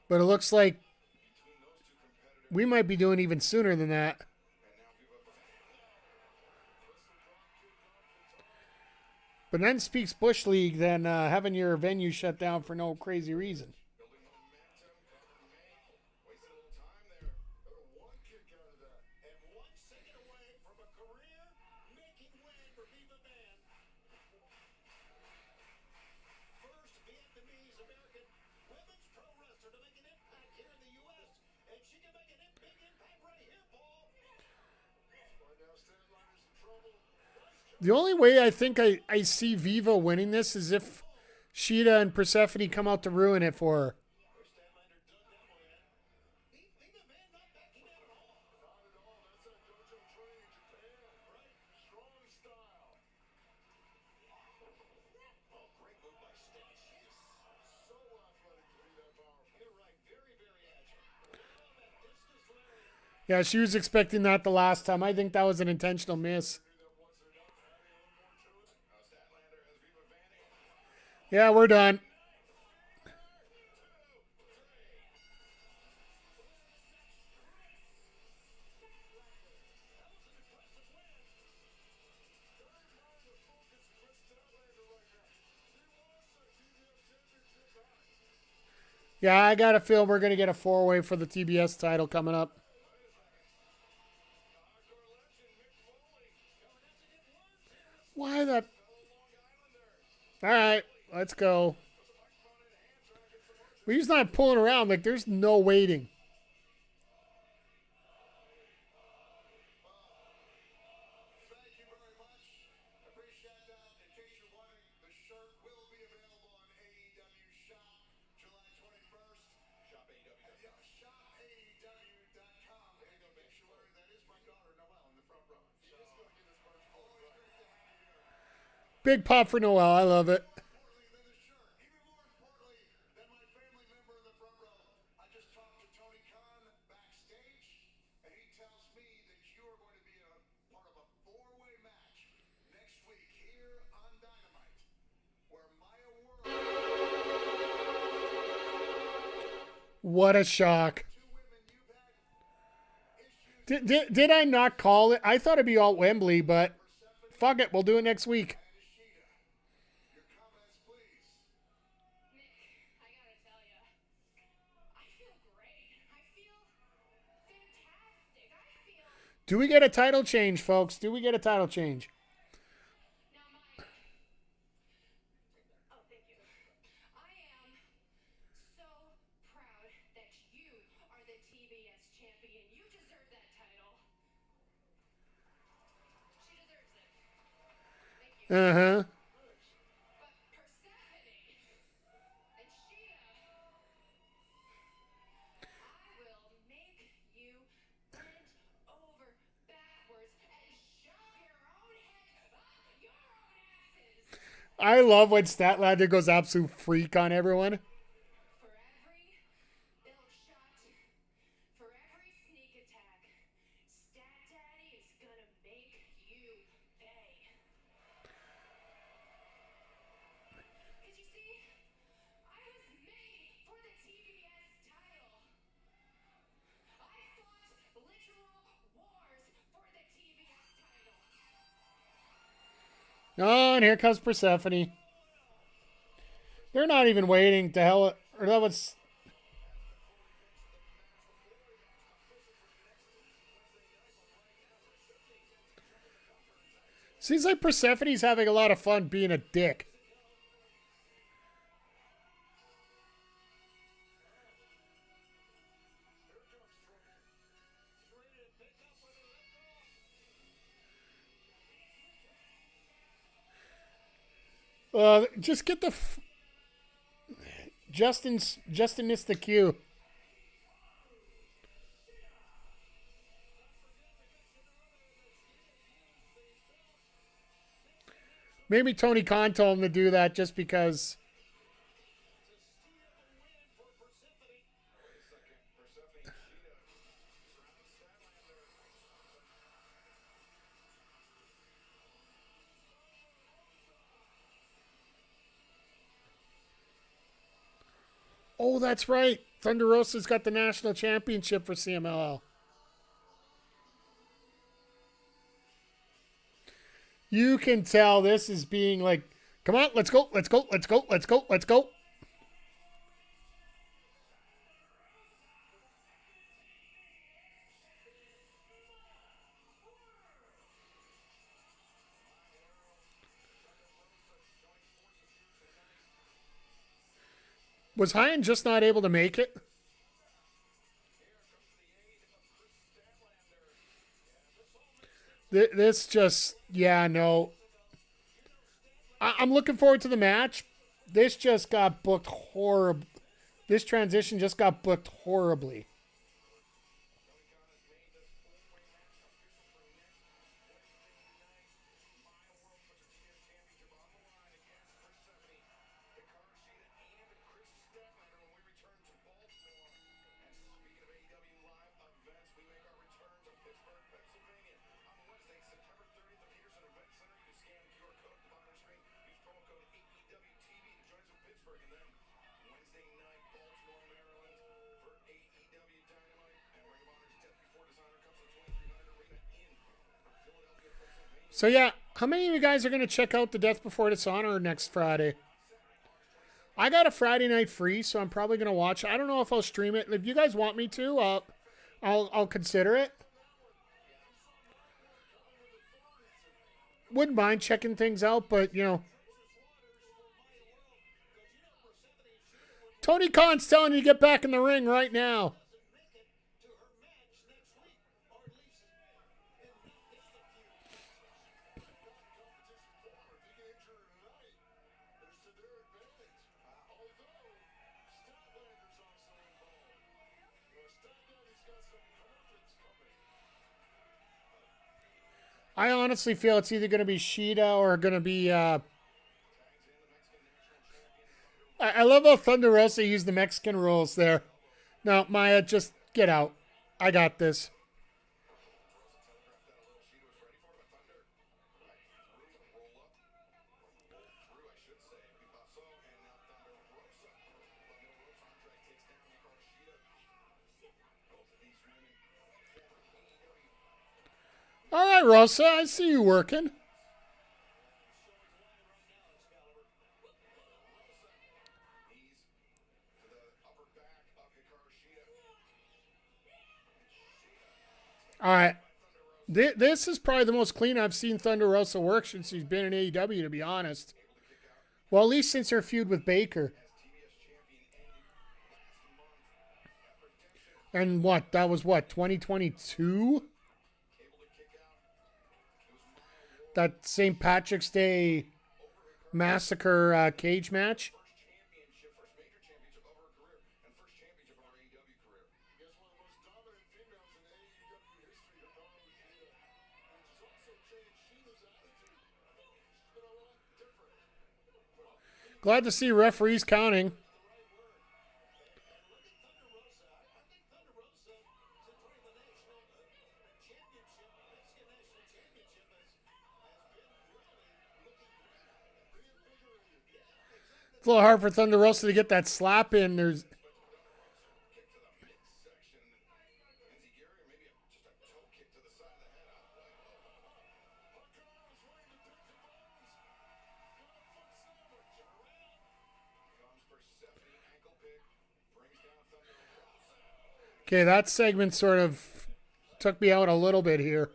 But it looks like we might be doing even sooner than that. But then speaks Bush League than having your venue shut down for no crazy reason. The only way I think I see Viva winning this is if Shida and Persephone come out to ruin it for her. Yeah, she was expecting that the last time. I think that was an intentional miss. Yeah, we're done. Yeah, I got a feel we're going to get a 4-way for the TBS title coming up. Why that? All right, let's go. We're just not pulling around. Like, there's no waiting. Thank you very much. Appreciate that. In case you're wondering, the shirt will be available on AEW Shop July 21st. Shop AEW. Yeah, shopaew.com. And the make sure that is my daughter, Noelle, in the front row. She is going to get this merch. Always great to have you here. Big pop for Noel. I love it. Even more importantly than the shirt, even more importantly than my family member in the front row, I What a shock. Did I not call it? I thought it'd be all Wembley, but fuck it. We'll do it next week. Your comments, please. Nick, I gotta tell you, I feel great. I feel fantastic. I feel Do we get a title change, folks? Do we get a title change? now my. Oh, thank you. I am so proud that you are the TBS champion. You deserve that title. She deserves it. Thank you. Uh-huh. But Persephone and Sheeta, I will make you bend over backwards and shove your own heads up your own asses. I love when Statlander goes absolute freak on everyone. For every bilk shot, for every sneak attack, Stat Daddy is gonna make you pay. Cause you see, I was made for the TBS title. I fought literal wars for the TBS title. Oh, and here comes Persephone. They're not even waiting to hell. Or that was. Seems like Persephone's having a lot of fun being a dick. Just get the. Justin missed the cue. Maybe Tony Khan told him to do that just because. Oh, that's right. Thunder Rosa's got the national championship for CMLL. You can tell this is being like, come on, let's go, let's go, let's go, let's go, let's go. Was Hyan just not able to make it? This just, yeah, no. I'm looking forward to the match. This just got booked horrible. This transition just got booked horribly. Wednesday night, Baltimore, Maryland, for AEW Dynamite, and Ring of Honor's Death Before Dishonor comes to 2300 Arena in Philadelphia, Pennsylvania. So yeah, how many of you guys are going to check out the Death Before Dishonor next Friday? I got a Friday night free, so I'm probably going to watch. I don't know if I'll stream it. If you guys want me to, I'll consider it. Wouldn't mind checking things out, but you know, Tony Khan's telling you to get back in the ring right now. I honestly feel it's either going to be Sheeta or going to be. I love how Thunder Rosa used the Mexican rules there. No, Maya, just get out. I got this. All right, Rosa, I see you working. All right. This is probably the most clean I've seen Thunder Rosa work since she's been in AEW, to be honest. Well, at least since her feud with Baker. And what? That was what, 2022? That St. Patrick's Day Massacre cage match? Glad to see referees counting. It's a little hard for Thunder Rosa to get that slap in. There's okay, that segment sort of took me out a little bit here.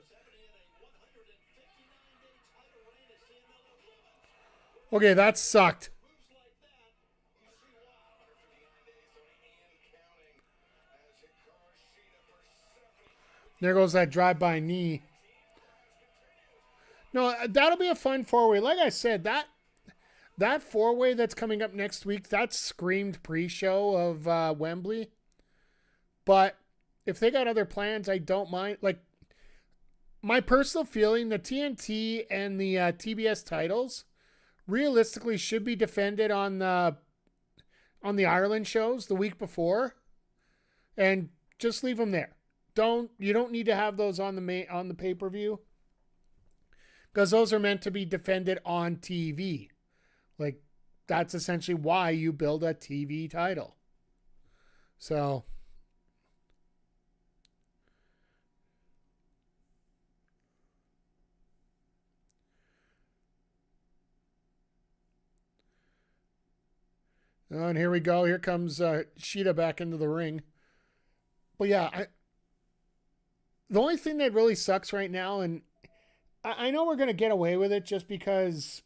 Okay, that sucked. There goes that drive-by knee. No, that'll be a fun four-way. Like I said, that four-way that's coming up next week, that's screamed pre-show of Wembley. But if they got other plans, I don't mind. Like, my personal feeling, the TNT and the TBS titles realistically should be defended on the Ireland shows the week before, and just leave them there. You don't need to have those on the pay-per-view, because those are meant to be defended on TV. Like, that's essentially why you build a TV title. So and here we go. Here comes Sheeta back into the ring. But yeah, the only thing that really sucks right now, and I know we're going to get away with it just because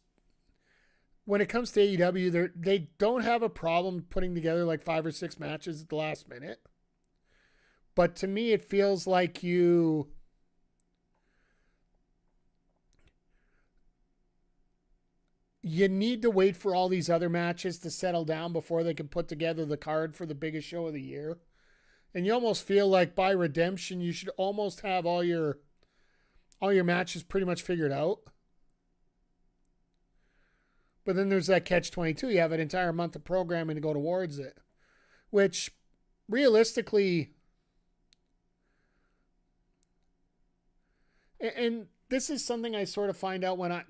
when it comes to AEW, they don't have a problem putting together like 5 or 6 matches at the last minute. But to me, it feels like you need to wait for all these other matches to settle down before they can put together the card for the biggest show of the year. And you almost feel like by Redemption, you should almost have all your matches pretty much figured out. But then there's that catch-22. You have an entire month of programming to go towards it, which realistically, and this is something I sort of find out when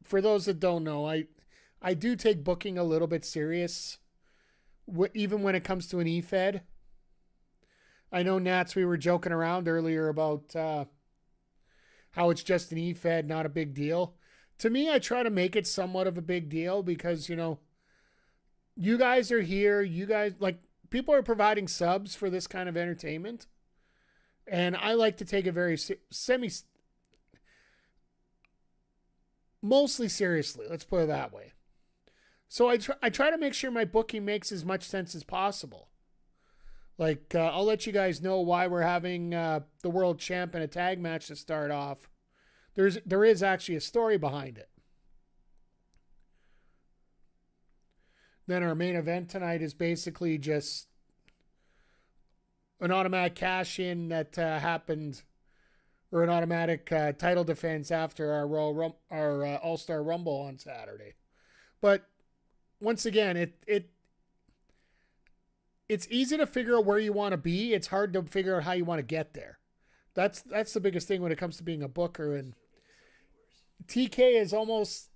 for those that don't know, I do take booking a little bit serious, even when it comes to an E-Fed. I know, Nats, we were joking around earlier about how it's just an E-Fed, not a big deal. To me, I try to make it somewhat of a big deal because, you guys are here. You guys, people are providing subs for this kind of entertainment. And I like to take it very mostly seriously. Let's put it that way. So I try to make sure my booking makes as much sense as possible. I'll let you guys know why we're having the world champ in a tag match to start off. There is actually a story behind it. Then our main event tonight is basically just an automatic cash in that happened, or an automatic title defense after our All-Star Rumble on Saturday. But once again, it's easy to figure out where you want to be. It's hard to figure out how you want to get there. That's the biggest thing when it comes to being a booker. And TK is almost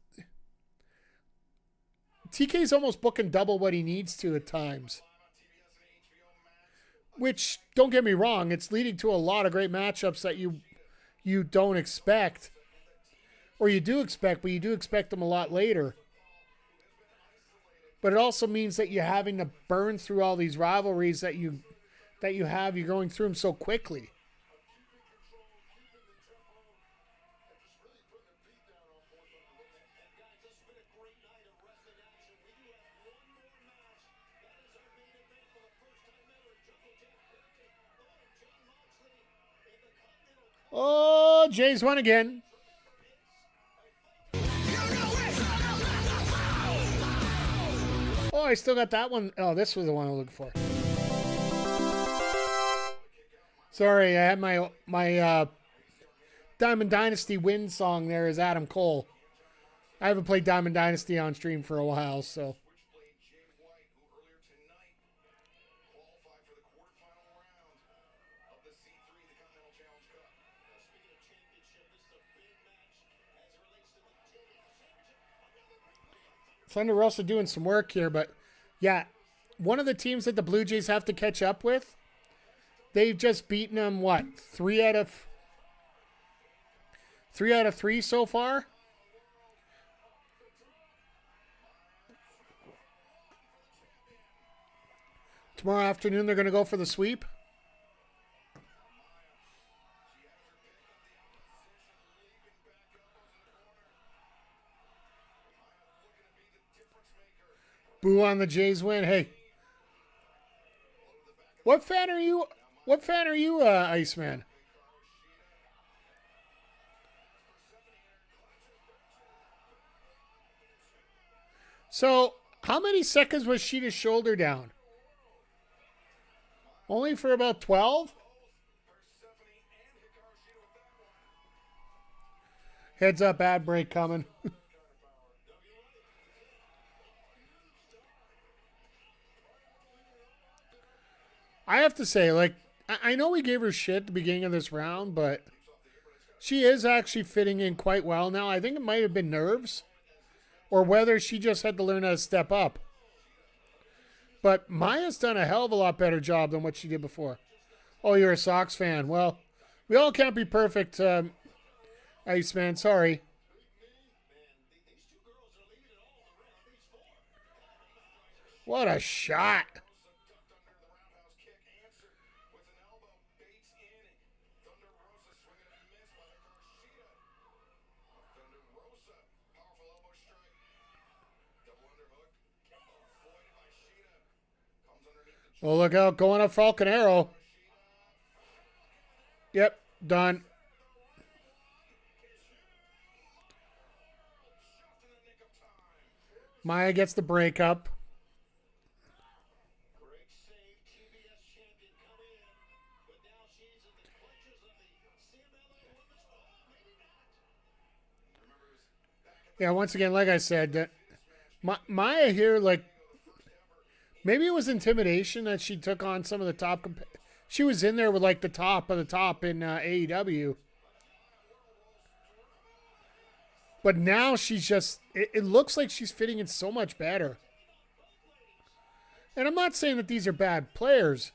booking double what he needs to at times. Which, don't get me wrong, it's leading to a lot of great matchups that you you don't expect, or you do expect, but you do expect them a lot later. But it also means that you're having to burn through all these rivalries that you have. You're going through them so quickly. Oh, Jay's won again. Oh, I still got that one. Oh, this was the one I was looking for. Sorry, I had my Diamond Dynasty win song there is Adam Cole. I haven't played Diamond Dynasty on stream for a while, so. Thunder Rosa doing some work here, but yeah, one of the teams that the Blue Jays have to catch up with, they've just beaten them, what, 3 out of 3 so far? Tomorrow afternoon they're going to go for the sweep. Boo on the Jays win. Hey, what fan are you? What fan are you, Iceman? So, how many seconds was Sheeta's shoulder down? Only for about 12? Heads up, ad break coming. I have to say, like, I know we gave her shit at the beginning of this round, but she is actually fitting in quite well now. I think it might have been nerves, or whether she just had to learn how to step up. But Maya's done a hell of a lot better job than what she did before. Oh, you're a Sox fan. Well, we all can't be perfect, Iceman. Sorry. What a shot. Oh, look out. Going up Falcon Arrow. Yep, done. Maya gets the breakup. Yeah, once again, like I said, Maya here, like, maybe it was intimidation that she took on some of the top. She was in there with, like, the top of the top in AEW. But now she's just, it looks like she's fitting in so much better. And I'm not saying that these are bad players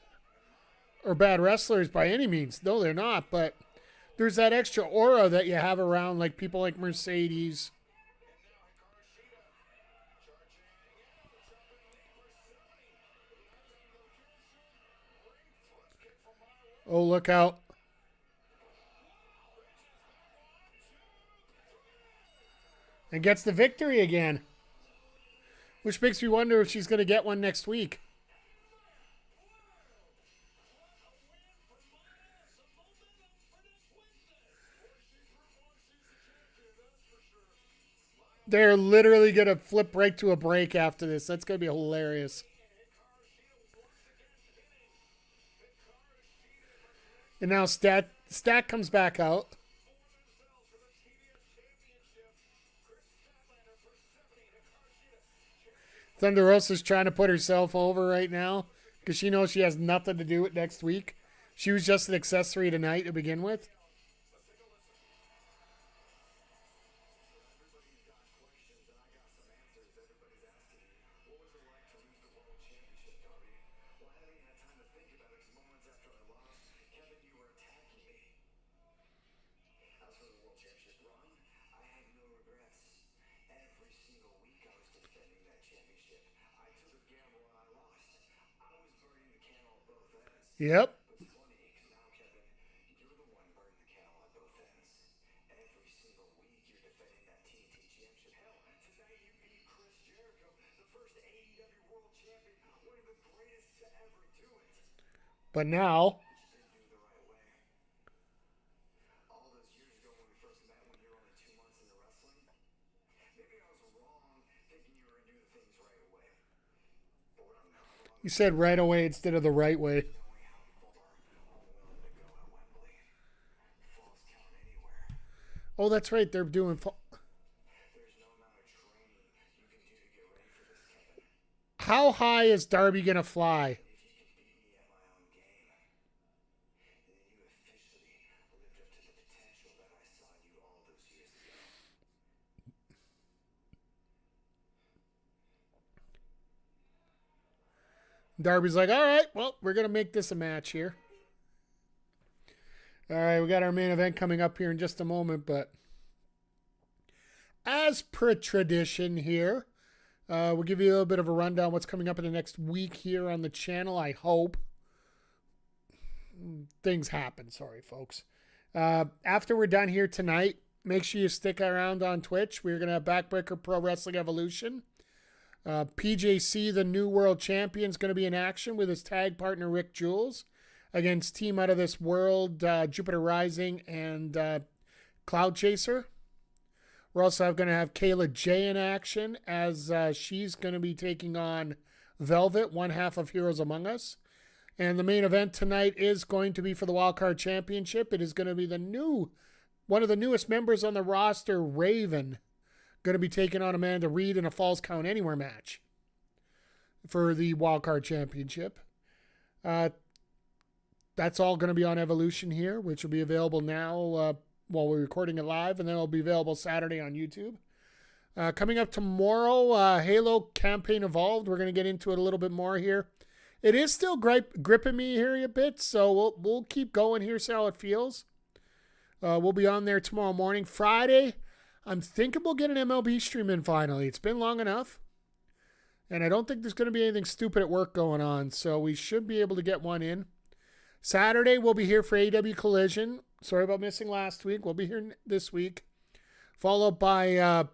or bad wrestlers by any means. No, they're not. But there's that extra aura that you have around, like, people like Mercedes. Oh, look out. And gets the victory again. Which makes me wonder if she's going to get one next week. They're literally going to flip right to a break after this. That's going to be hilarious. And now Stat comes back out. Thunder Rosa's trying to put herself over right now because she knows she has nothing to do with next week. She was just an accessory tonight to begin with. championship. I took a gamble and I lost. I was burning the candle at both ends. Yep. But it's funny, because now, Kevin, you're the one burning the candle at both ends. Every single week you're defending that TNT championship. Hell, tonight you beat Chris Jericho, the first AEW World Champion, one of the greatest to ever do it. But now, But you didn't do it the right way. All those years ago when we first met, when you were only 2 months into wrestling, maybe I was wrong thinking you were going to do the things right away. But what I'm not wrong you said right away instead of the right way. knowing how far I'm willing to go at Wembley. Falls count anywhere. Oh, that's right. They're doing. There's no amount of training you can do to get ready for this, Kevin. How high is Darby gonna fly? If you can beat me at my own game, then you officially lived up to the potential that I saw in you all those years ago. Darby's like, all right, well, we're gonna make this a match here. All right, we got our main event coming up here in just a moment, but as per tradition here, we'll give you a little bit of a rundown what's coming up in the next week here on the channel. I hope things happen. Sorry, folks. After we're done here tonight, make sure you stick around on Twitch. We're going to have Backbreaker Pro Wrestling Evolution. PJC, the new world champion, is going to be in action with his tag partner, Rick Jules, against Team Out of This World, Jupiter Rising, and Cloud Chaser. We're also going to have Kayla J in action as she's going to be taking on Velvet, one half of Heroes Among Us. And the main event tonight is going to be for the Wildcard Championship. It is going to be one of the newest members on the roster, Raven, going to be taking on Amanda Reed in a Falls Count Anywhere match for the Wildcard Championship. That's all going to be on Evolution here, which will be available now while we're recording it live, and then it'll be available Saturday on YouTube. Coming up tomorrow, Halo Campaign Evolved. We're going to get into it a little bit more here. It is still gripping me here a bit, so we'll keep going here, see how it feels. We'll be on there tomorrow morning. Friday, I'm thinking we'll get an MLB stream in finally. It's been long enough, and I don't think there's going to be anything stupid at work going on, so we should be able to get one in. Saturday, we'll be here for AEW Collision. Sorry about missing last week. We'll be here this week. Followed by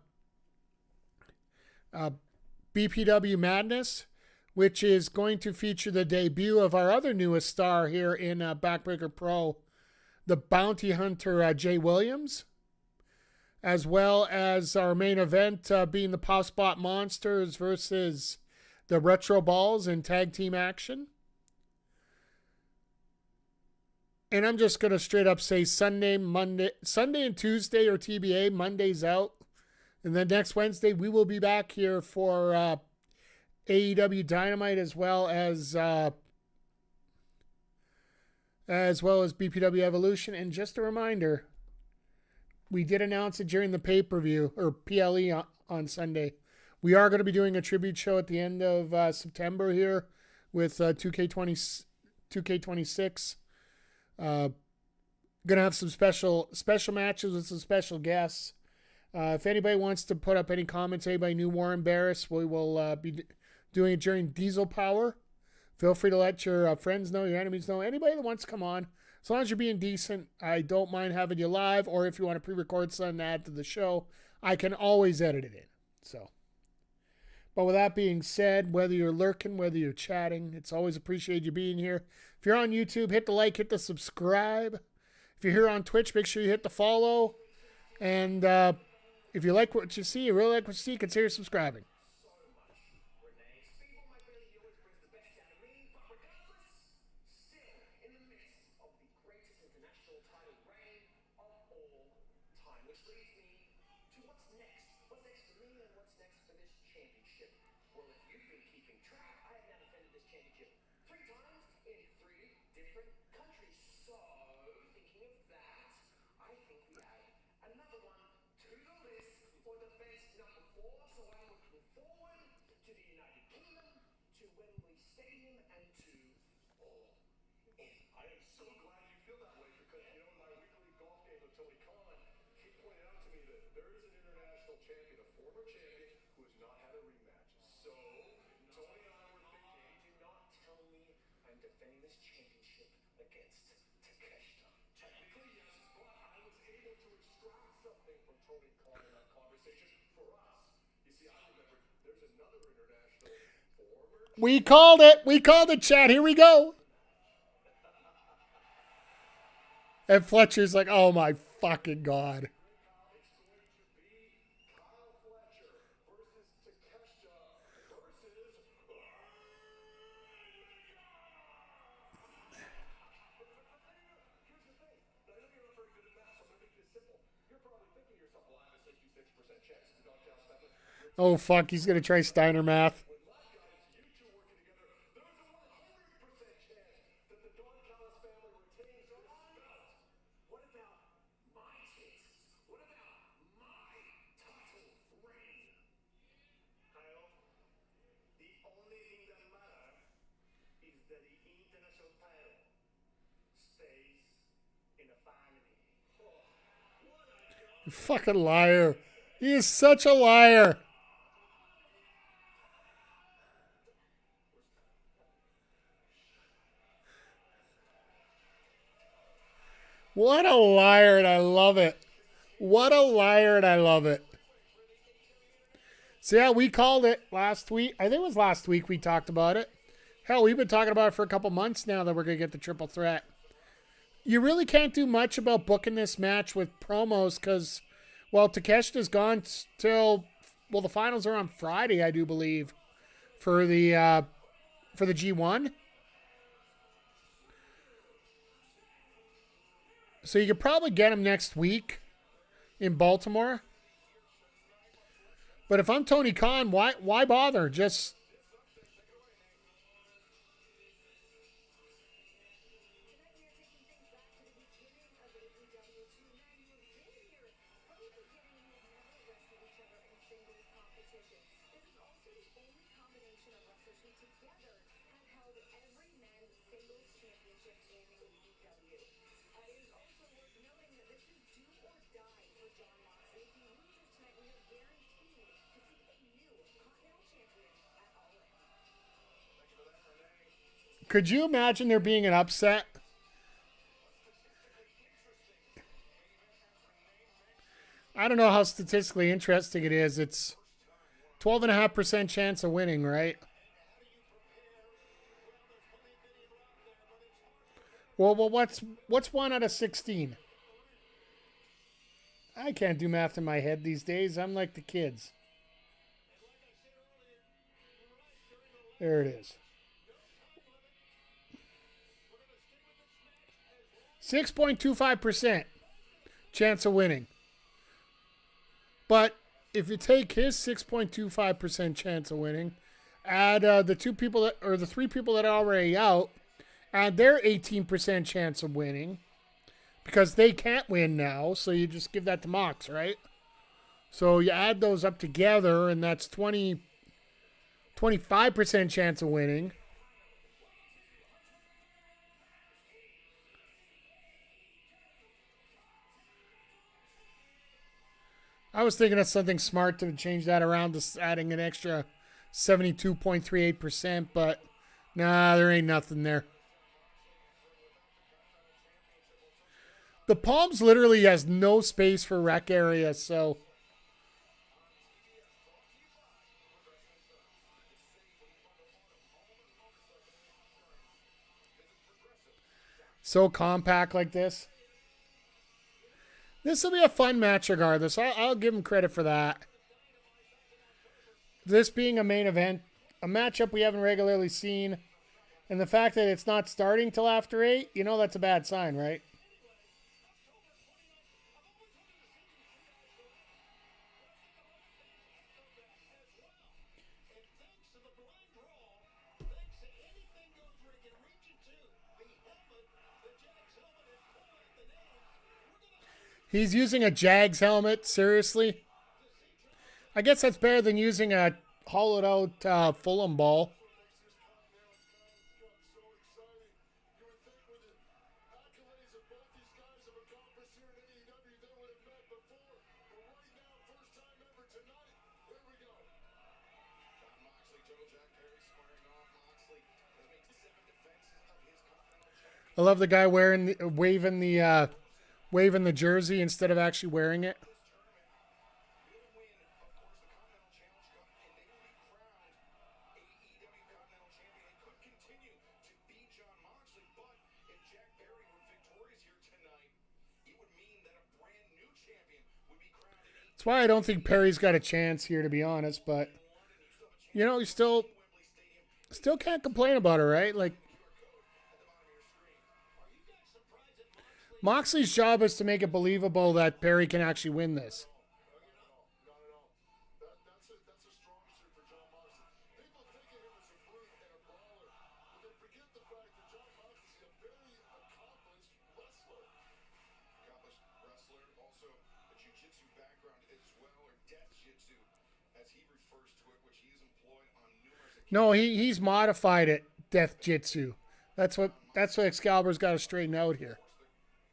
BPW Madness, which is going to feature the debut of our other newest star here in Backbreaker Pro, the Bounty Hunter Jay Williams, as well as our main event being the Pop Spot Monsters versus the Retro Balls in tag team action. And I'm just going to straight up say Sunday and Tuesday are TBA. Monday's out. And then next Wednesday, we will be back here for AEW Dynamite as well as BPW Evolution. And just a reminder, we did announce it during the pay-per-view, or PLE on Sunday. We are going to be doing a tribute show at the end of September here with 2K26. Gonna have some special matches with some special guests. If anybody wants to put up any comments, anybody new Warren Barris, we will be doing it during Diesel Power. Feel free to let your friends know, your enemies know, anybody that wants to come on. As long as you're being decent, I don't mind having you live, or if you want to pre-record something to add to the show, I can always edit it in. But with that being said, whether you're lurking, whether you're chatting, it's always appreciated you being here. If you're on YouTube, hit the like, hit the subscribe. If you're here on Twitch, make sure you hit the follow. And if you like what you see, you really like what you see, consider subscribing. Wembley Stadium and to all in. I am so glad you feel that way because, in my weekly golf game with Tony Khan, he pointed out to me that there is an international champion, a former champion, who has not had a rematch. So defending this championship against Takeshita. Technically, yes, but I was able to extract something from Tony Khan in that conversation for us. You see, I remember there's another international former. We called it. We called it, chat. Here we go. And Fletcher's like, oh my fucking God. Oh fuck, he's gonna try Steiner math. You fucking liar. He is such a liar. What a liar, and I love it. What a liar, and I love it. So, yeah, we called it last week. I think it was last week we talked about it. Hell, we've been talking about it for a couple months now that we're going to get the triple threat. You really can't do much about booking this match with promos because, well, Takeshita's gone till, well, the finals are on Friday, I do believe, for the G1. So you could probably get him next week in Baltimore. But if I'm Tony Khan, why bother? Just could you imagine there being an upset? I don't know how statistically interesting it is. It's 12.5% chance of winning, right? Well, what's 1 out of 16? I can't do math in my head these days. I'm like the kids. There it is. 6.25% chance of winning. But if you take his 6.25% chance of winning, add the 2 people that, or the 3 people that are already out, add their 18% chance of winning, because they can't win now, so you just give that to Mox, right? So you add those up together, and that's 25% chance of winning. I was thinking of something smart to change that around to adding an extra 72.38%, but nah, there ain't nothing there. The Palms literally has no space for rec area, so compact like this. This will be a fun match regardless. I'll give him credit for that. This being a main event, a matchup we haven't regularly seen, and the fact that it's not starting till after 8, you know that's a bad sign, right? He's using a Jags helmet, seriously? I guess that's better than using a hollowed out Fulham ball. I love the guy waving the jersey instead of actually wearing it. That's why I don't think Perry's got a chance here, to be honest. But you know, he still can't complain about it, right? Like, Moxley's job is to make it believable that Perry can actually win this. That's a strong suit for John Moxley. People think of him as a brute and a brawler, but they forget the fact that John Moxley is a very accomplished wrestler. Also a jiu-jitsu background as well, or death jitsu, as he refers to it, which he has employed on numerous occasions. No, he's modified it, Death Jitsu. That's what Excalibur's got to straighten out here.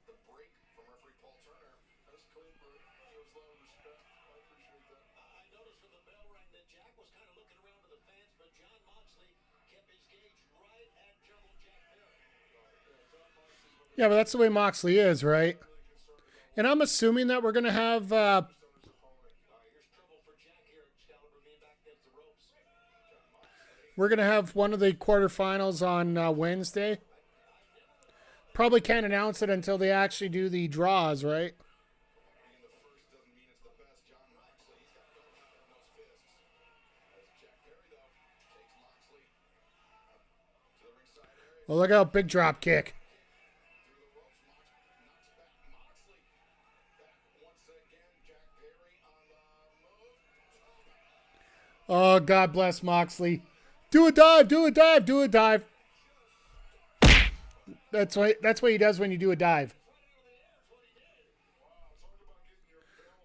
The break from referee Paul Turner. That's clean, but shows a lot of respect. I appreciate that. I noticed when the bell rang that Jack was kind of looking around to the fans, but John Moxley kept his gaze right at Jungle Jack Perry. Yeah, but that's the way Moxley is, right? And I'm assuming that we're going to have Here's trouble for Jack here, Excalibur being back against the ropes. one of the quarterfinals on Wednesday. Probably can't announce it until they actually do the draws, right? Being the first doesn't mean it's the best. John Moxley, he's got going out in those fists. As Jack Perry, though, takes Moxley to the ringside area. Well, look out, big drop kick. Through the ropes, knocks back Moxley. Back once again, Jack Perry on the move. Oh, God bless Moxley. Do a dive, do a dive, do a dive. That's what he does when you do a dive.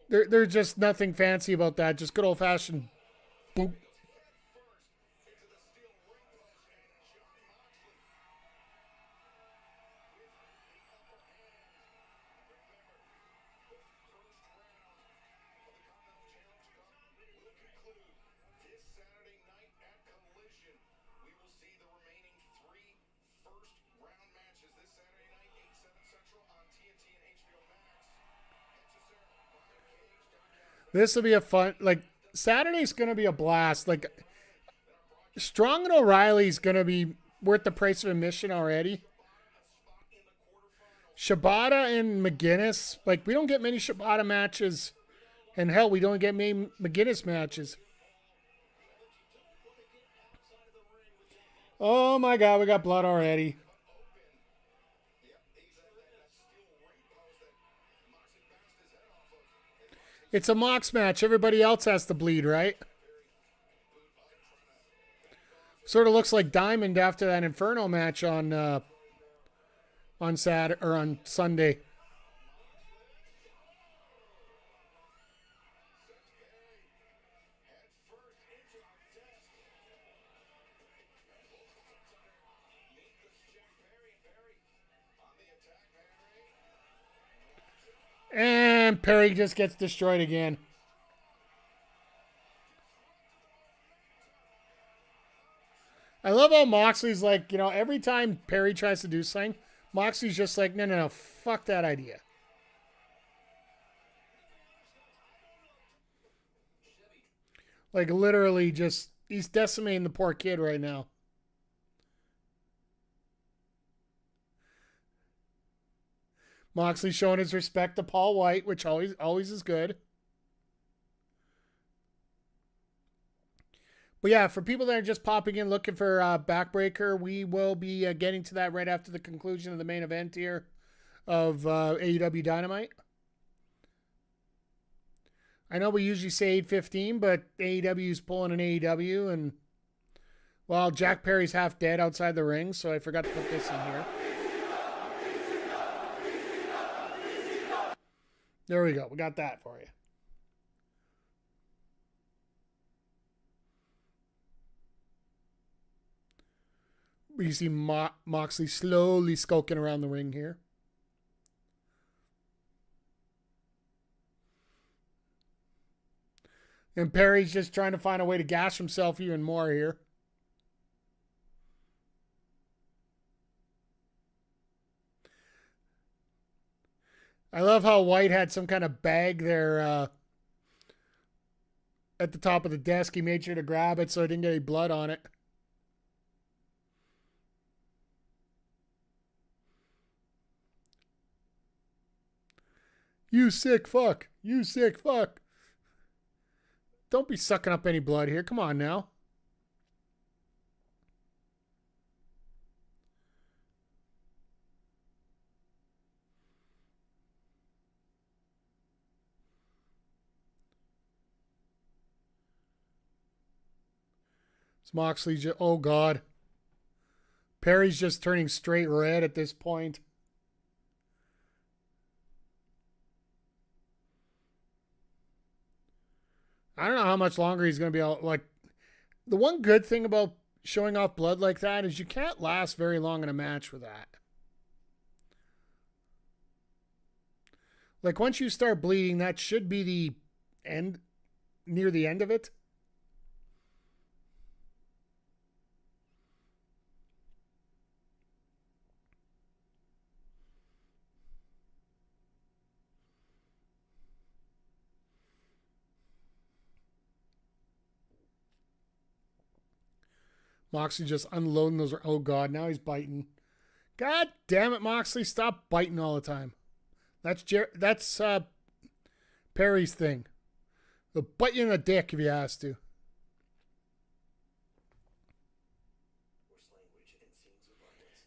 There's just nothing fancy about that. Just good old-fashioned boop. This Saturday night at Collision, we will see the remaining three first-round matches this Saturday night, 8/7 Central on TNT and HBO Max. This will be a fun, like, Saturday's going to be a blast. Like, Strong and O'Reilly's going to be worth the price of admission already. Shibata and McGuinness, like, we don't get many Shibata matches. And hell, we don't get many McGuinness matches. Oh my God, we got blood already. It's a Mox match. Everybody else has to bleed, right? Sort of looks like Diamond after that Inferno match on Saturday or on Sunday. And Perry just gets destroyed again. I love how Moxley's like, you know, every time Perry tries to do something, Moxley's just like, no, fuck that idea. Like, literally just, he's decimating the poor kid right now. Moxley showing his respect to Paul White, which always is good. But yeah, for people that are just popping in looking for Backbreaker, we will be getting to that right after the conclusion of the main event here of AEW Dynamite. I know we usually say 8:15, but AEW is pulling an AEW, and well, Jack Perry's half dead outside the ring, so I forgot to put this in here. There we go. We got that for you. You see Moxley slowly skulking around the ring here. And Perry's just trying to find a way to gash himself even more here. I love how White had some kind of bag there at the top of the desk. He made sure to grab it so it didn't get any blood on it. You sick fuck. You sick fuck. Don't be sucking up any blood here. Come on now. It's Moxley. Oh, God. Perry's just turning straight red at this point. I don't know how much longer he's going to be able, like, the one good thing about showing off blood like that is you can't last very long in a match with that. Like, once you start bleeding, that should be the end, near the end of it. Moxley just unloading those. Oh, God, now he's biting. God damn it, Moxley. Stop biting all the time. That's Perry's thing. He'll bite you in the dick if he has to.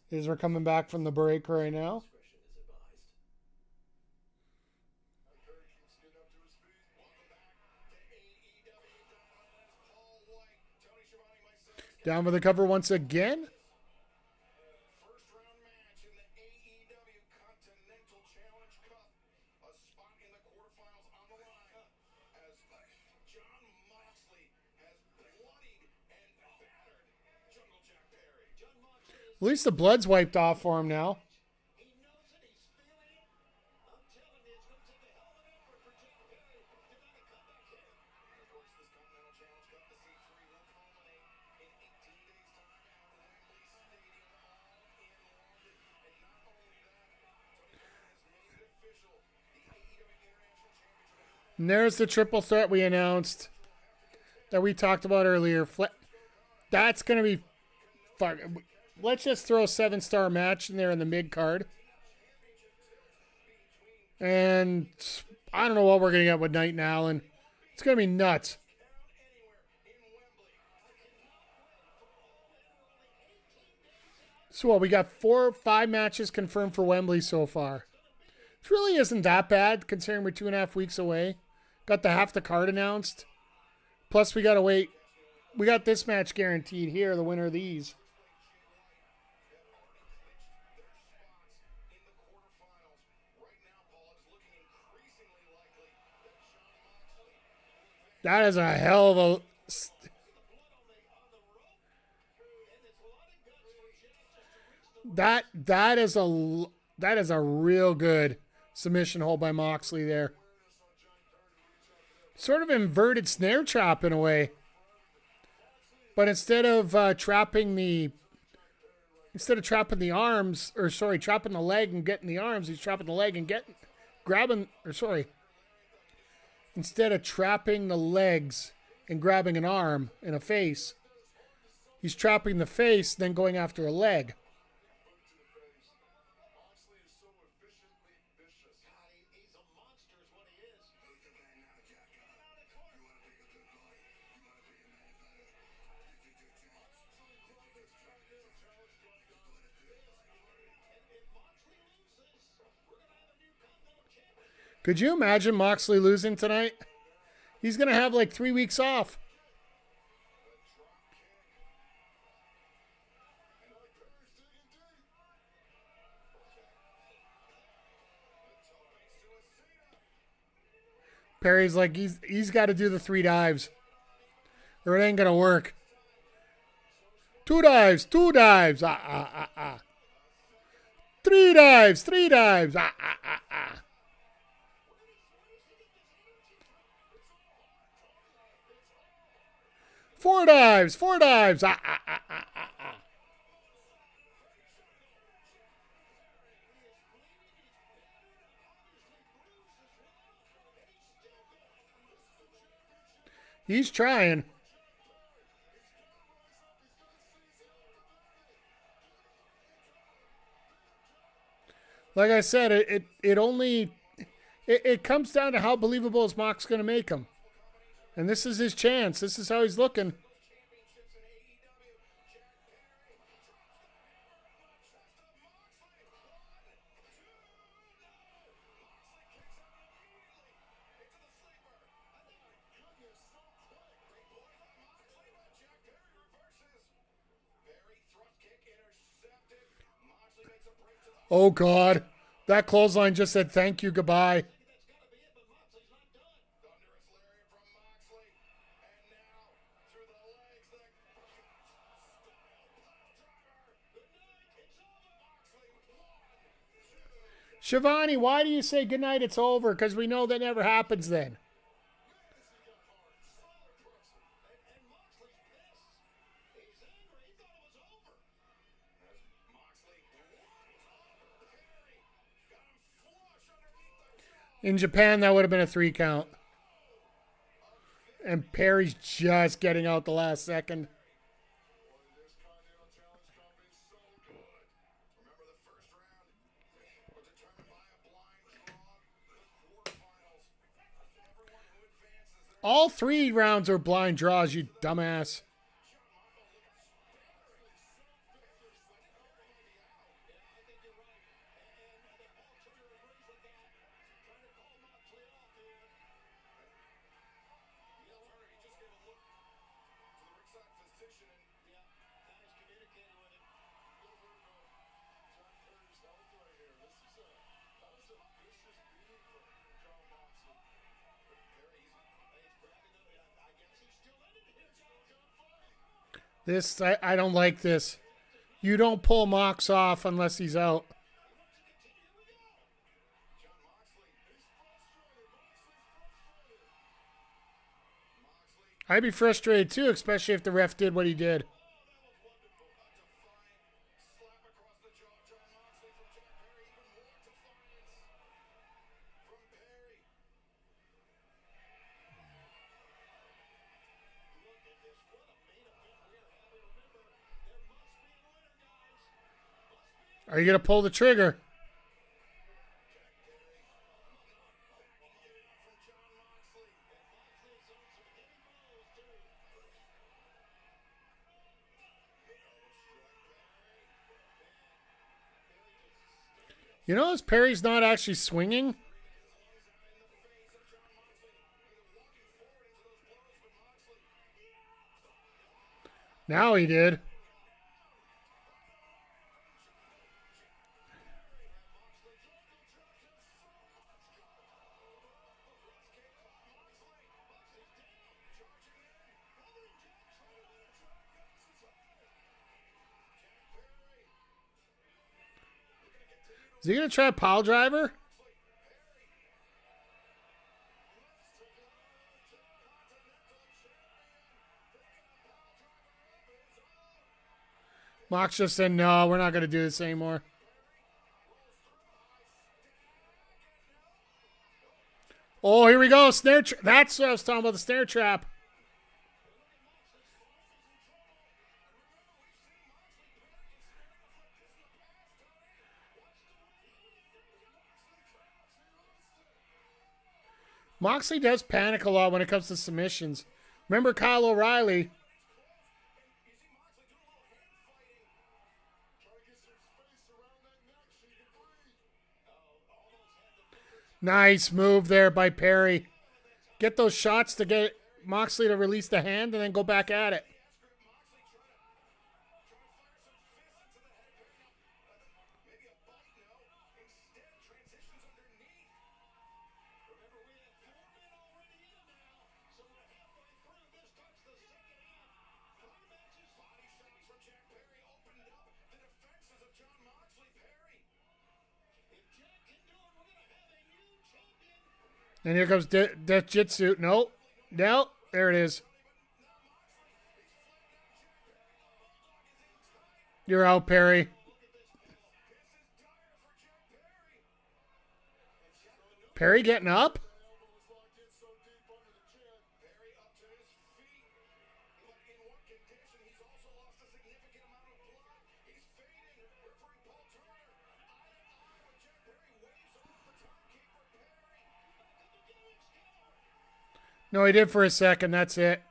As we're coming back from the break right now. Down for the cover once again. First round match in the AEW Continental Challenge Cup. A spot in the quarterfinals on the line as John Moxley has bloodied and battered Jungle Jack Perry. John Moxley is At least the blood's wiped off for him now. he knows it, he's feeling it. I'm telling you, it's going to take a hell of an effort for Jack Perry to make a comeback here. And of course, this Continental Challenge Cup, the C3 will culminate in 18 days' time at Wembley Stadium, all in London. And not only that, Tony Khan has made it official. The AEW International Championship. And there's the triple threat we announced that we talked about earlier. That's going to be fun. Let's just throw a 7-star match in there in the mid card. And I don't know what we're going to get with Knight and Allen. It's going to be nuts. So what, we got 4 or 5 matches confirmed for Wembley so far. It really isn't that bad considering we're 2.5 weeks away. Got the half the card announced. Plus we got to wait. We got this match guaranteed here, the winner of these. That is a hell of a... That is a real good submission hold by Moxley there. Sort of inverted snare trap in a way. But instead of trapping the arms, or sorry, trapping the leg and getting the arms, he's trapping the leg and instead of trapping the legs and grabbing an arm and a face, he's trapping the face, then going after a leg. Moxley is so efficiently vicious. He's a monster is what he is. Who's the man now, Jack? You want to pick a good fight? You want to be a man better? This is your chance. This is your chance. If Moxley loses, we're going to have a new Continental Champion. Could you imagine Moxley losing tonight? He's going to have like 3 weeks off. Perry's like, he's got to do the 3 dives. Or it ain't going to work. 2 dives, 2 dives. 3 dives, 3 dives. 4 dives, 4 dives. He's trying. Like I said, it comes down to how believable is Mox going to make him. And this is his chance. This is how he's looking. Oh, God. That clothesline just said thank you, goodbye. Shivani, why do you say goodnight, it's over? Because we know that never happens then. In Japan, that would have been a 3 count. And Perry's just getting out the last second. All 3 rounds are blind draws, you dumbass. This, I don't like this. You don't pull Mox off unless he's out. I'd be frustrated too, especially if the ref did what he did. Are you going to pull the trigger? You notice Perry's not actually swinging? Now he did. Is he going to try a pile driver? Mox just said, no, we're not going to do this anymore. Oh, here we go. Snare trap. That's what I was talking about, the snare trap. Moxley does panic a lot when it comes to submissions. Remember Kyle O'Reilly? Nice move there by Perry. Get those shots to get Moxley to release the hand and then go back at it. And here comes Death Jitsu. No. No. There it is. You're out, Perry. Perry getting up? No, he did for a second. That's it.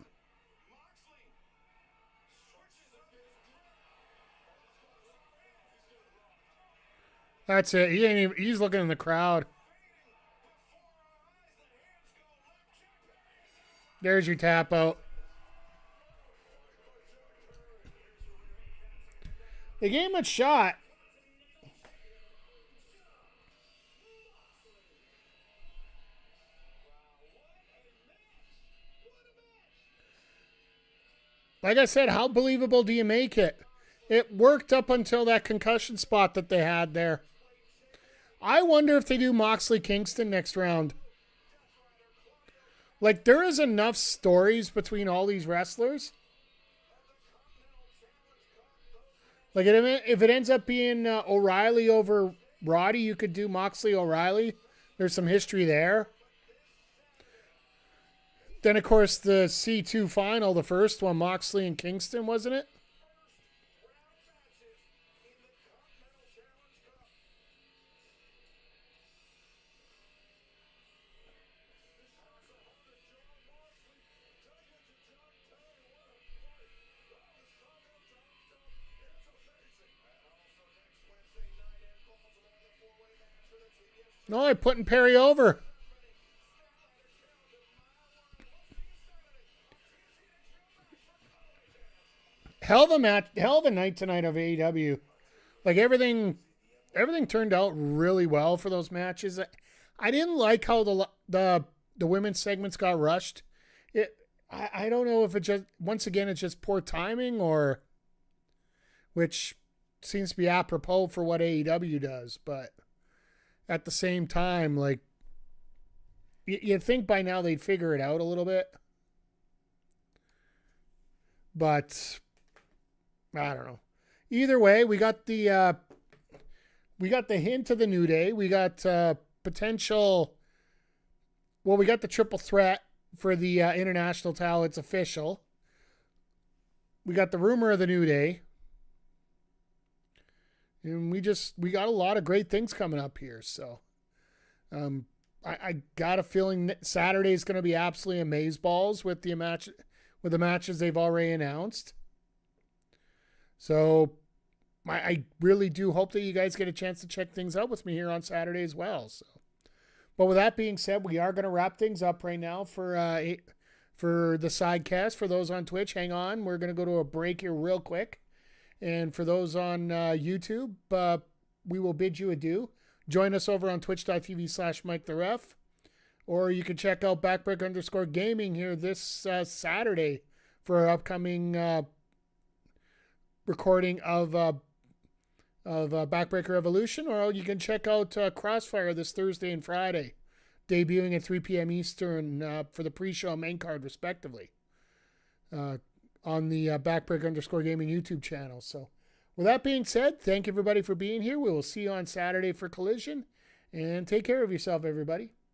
That's it. He ain't even, he's looking in the crowd. There's your tap out. They gave him a shot. Like I said, how believable do you make it? It worked up until that concussion spot that they had there. I wonder if they do Moxley Kingston next round. Like, there is enough stories between all these wrestlers. Like, if it ends up being O'Reilly over Roddy, you could do Moxley O'Reilly. There's some history there. Then, of course, the C2 final, the first one, Moxley and Kingston, wasn't it? No, I'm putting Perry over. Hell of a night tonight of AEW. Like everything turned out really well for those matches. I didn't like how the women's segments got rushed. I don't know if it just, once again, it's just poor timing, or which seems to be apropos for what AEW does, but at the same time, like, you'd think by now they'd figure it out a little bit. But I don't know. Either way, we got the hint of the New Day. We got potential. Well, we got the triple threat for the international title. It's official. We got the rumor of the New Day. And we got a lot of great things coming up here. So I got a feeling that Saturday is going to be absolutely amazeballs with the matches they've already announced. So I really do hope that you guys get a chance to check things out with me here on Saturday as well. So, but with that being said, we are going to wrap things up right now for the Sidecast. For those on Twitch, hang on. We're going to go to a break here real quick. And for those on YouTube, we will bid you adieu. Join us over on twitch.tv/MikeTheRef. Or you can check out Backbreak_Gaming here this Saturday for our upcoming recording of Backbreaker Evolution. Or you can check out Crossfire this Thursday and Friday, debuting at 3 p.m. Eastern for the pre-show and main card, respectively. On the Backbreak_Gaming YouTube channel. So with that being said, thank everybody for being here. We will see you on Saturday for Collision, and take care of yourself, everybody.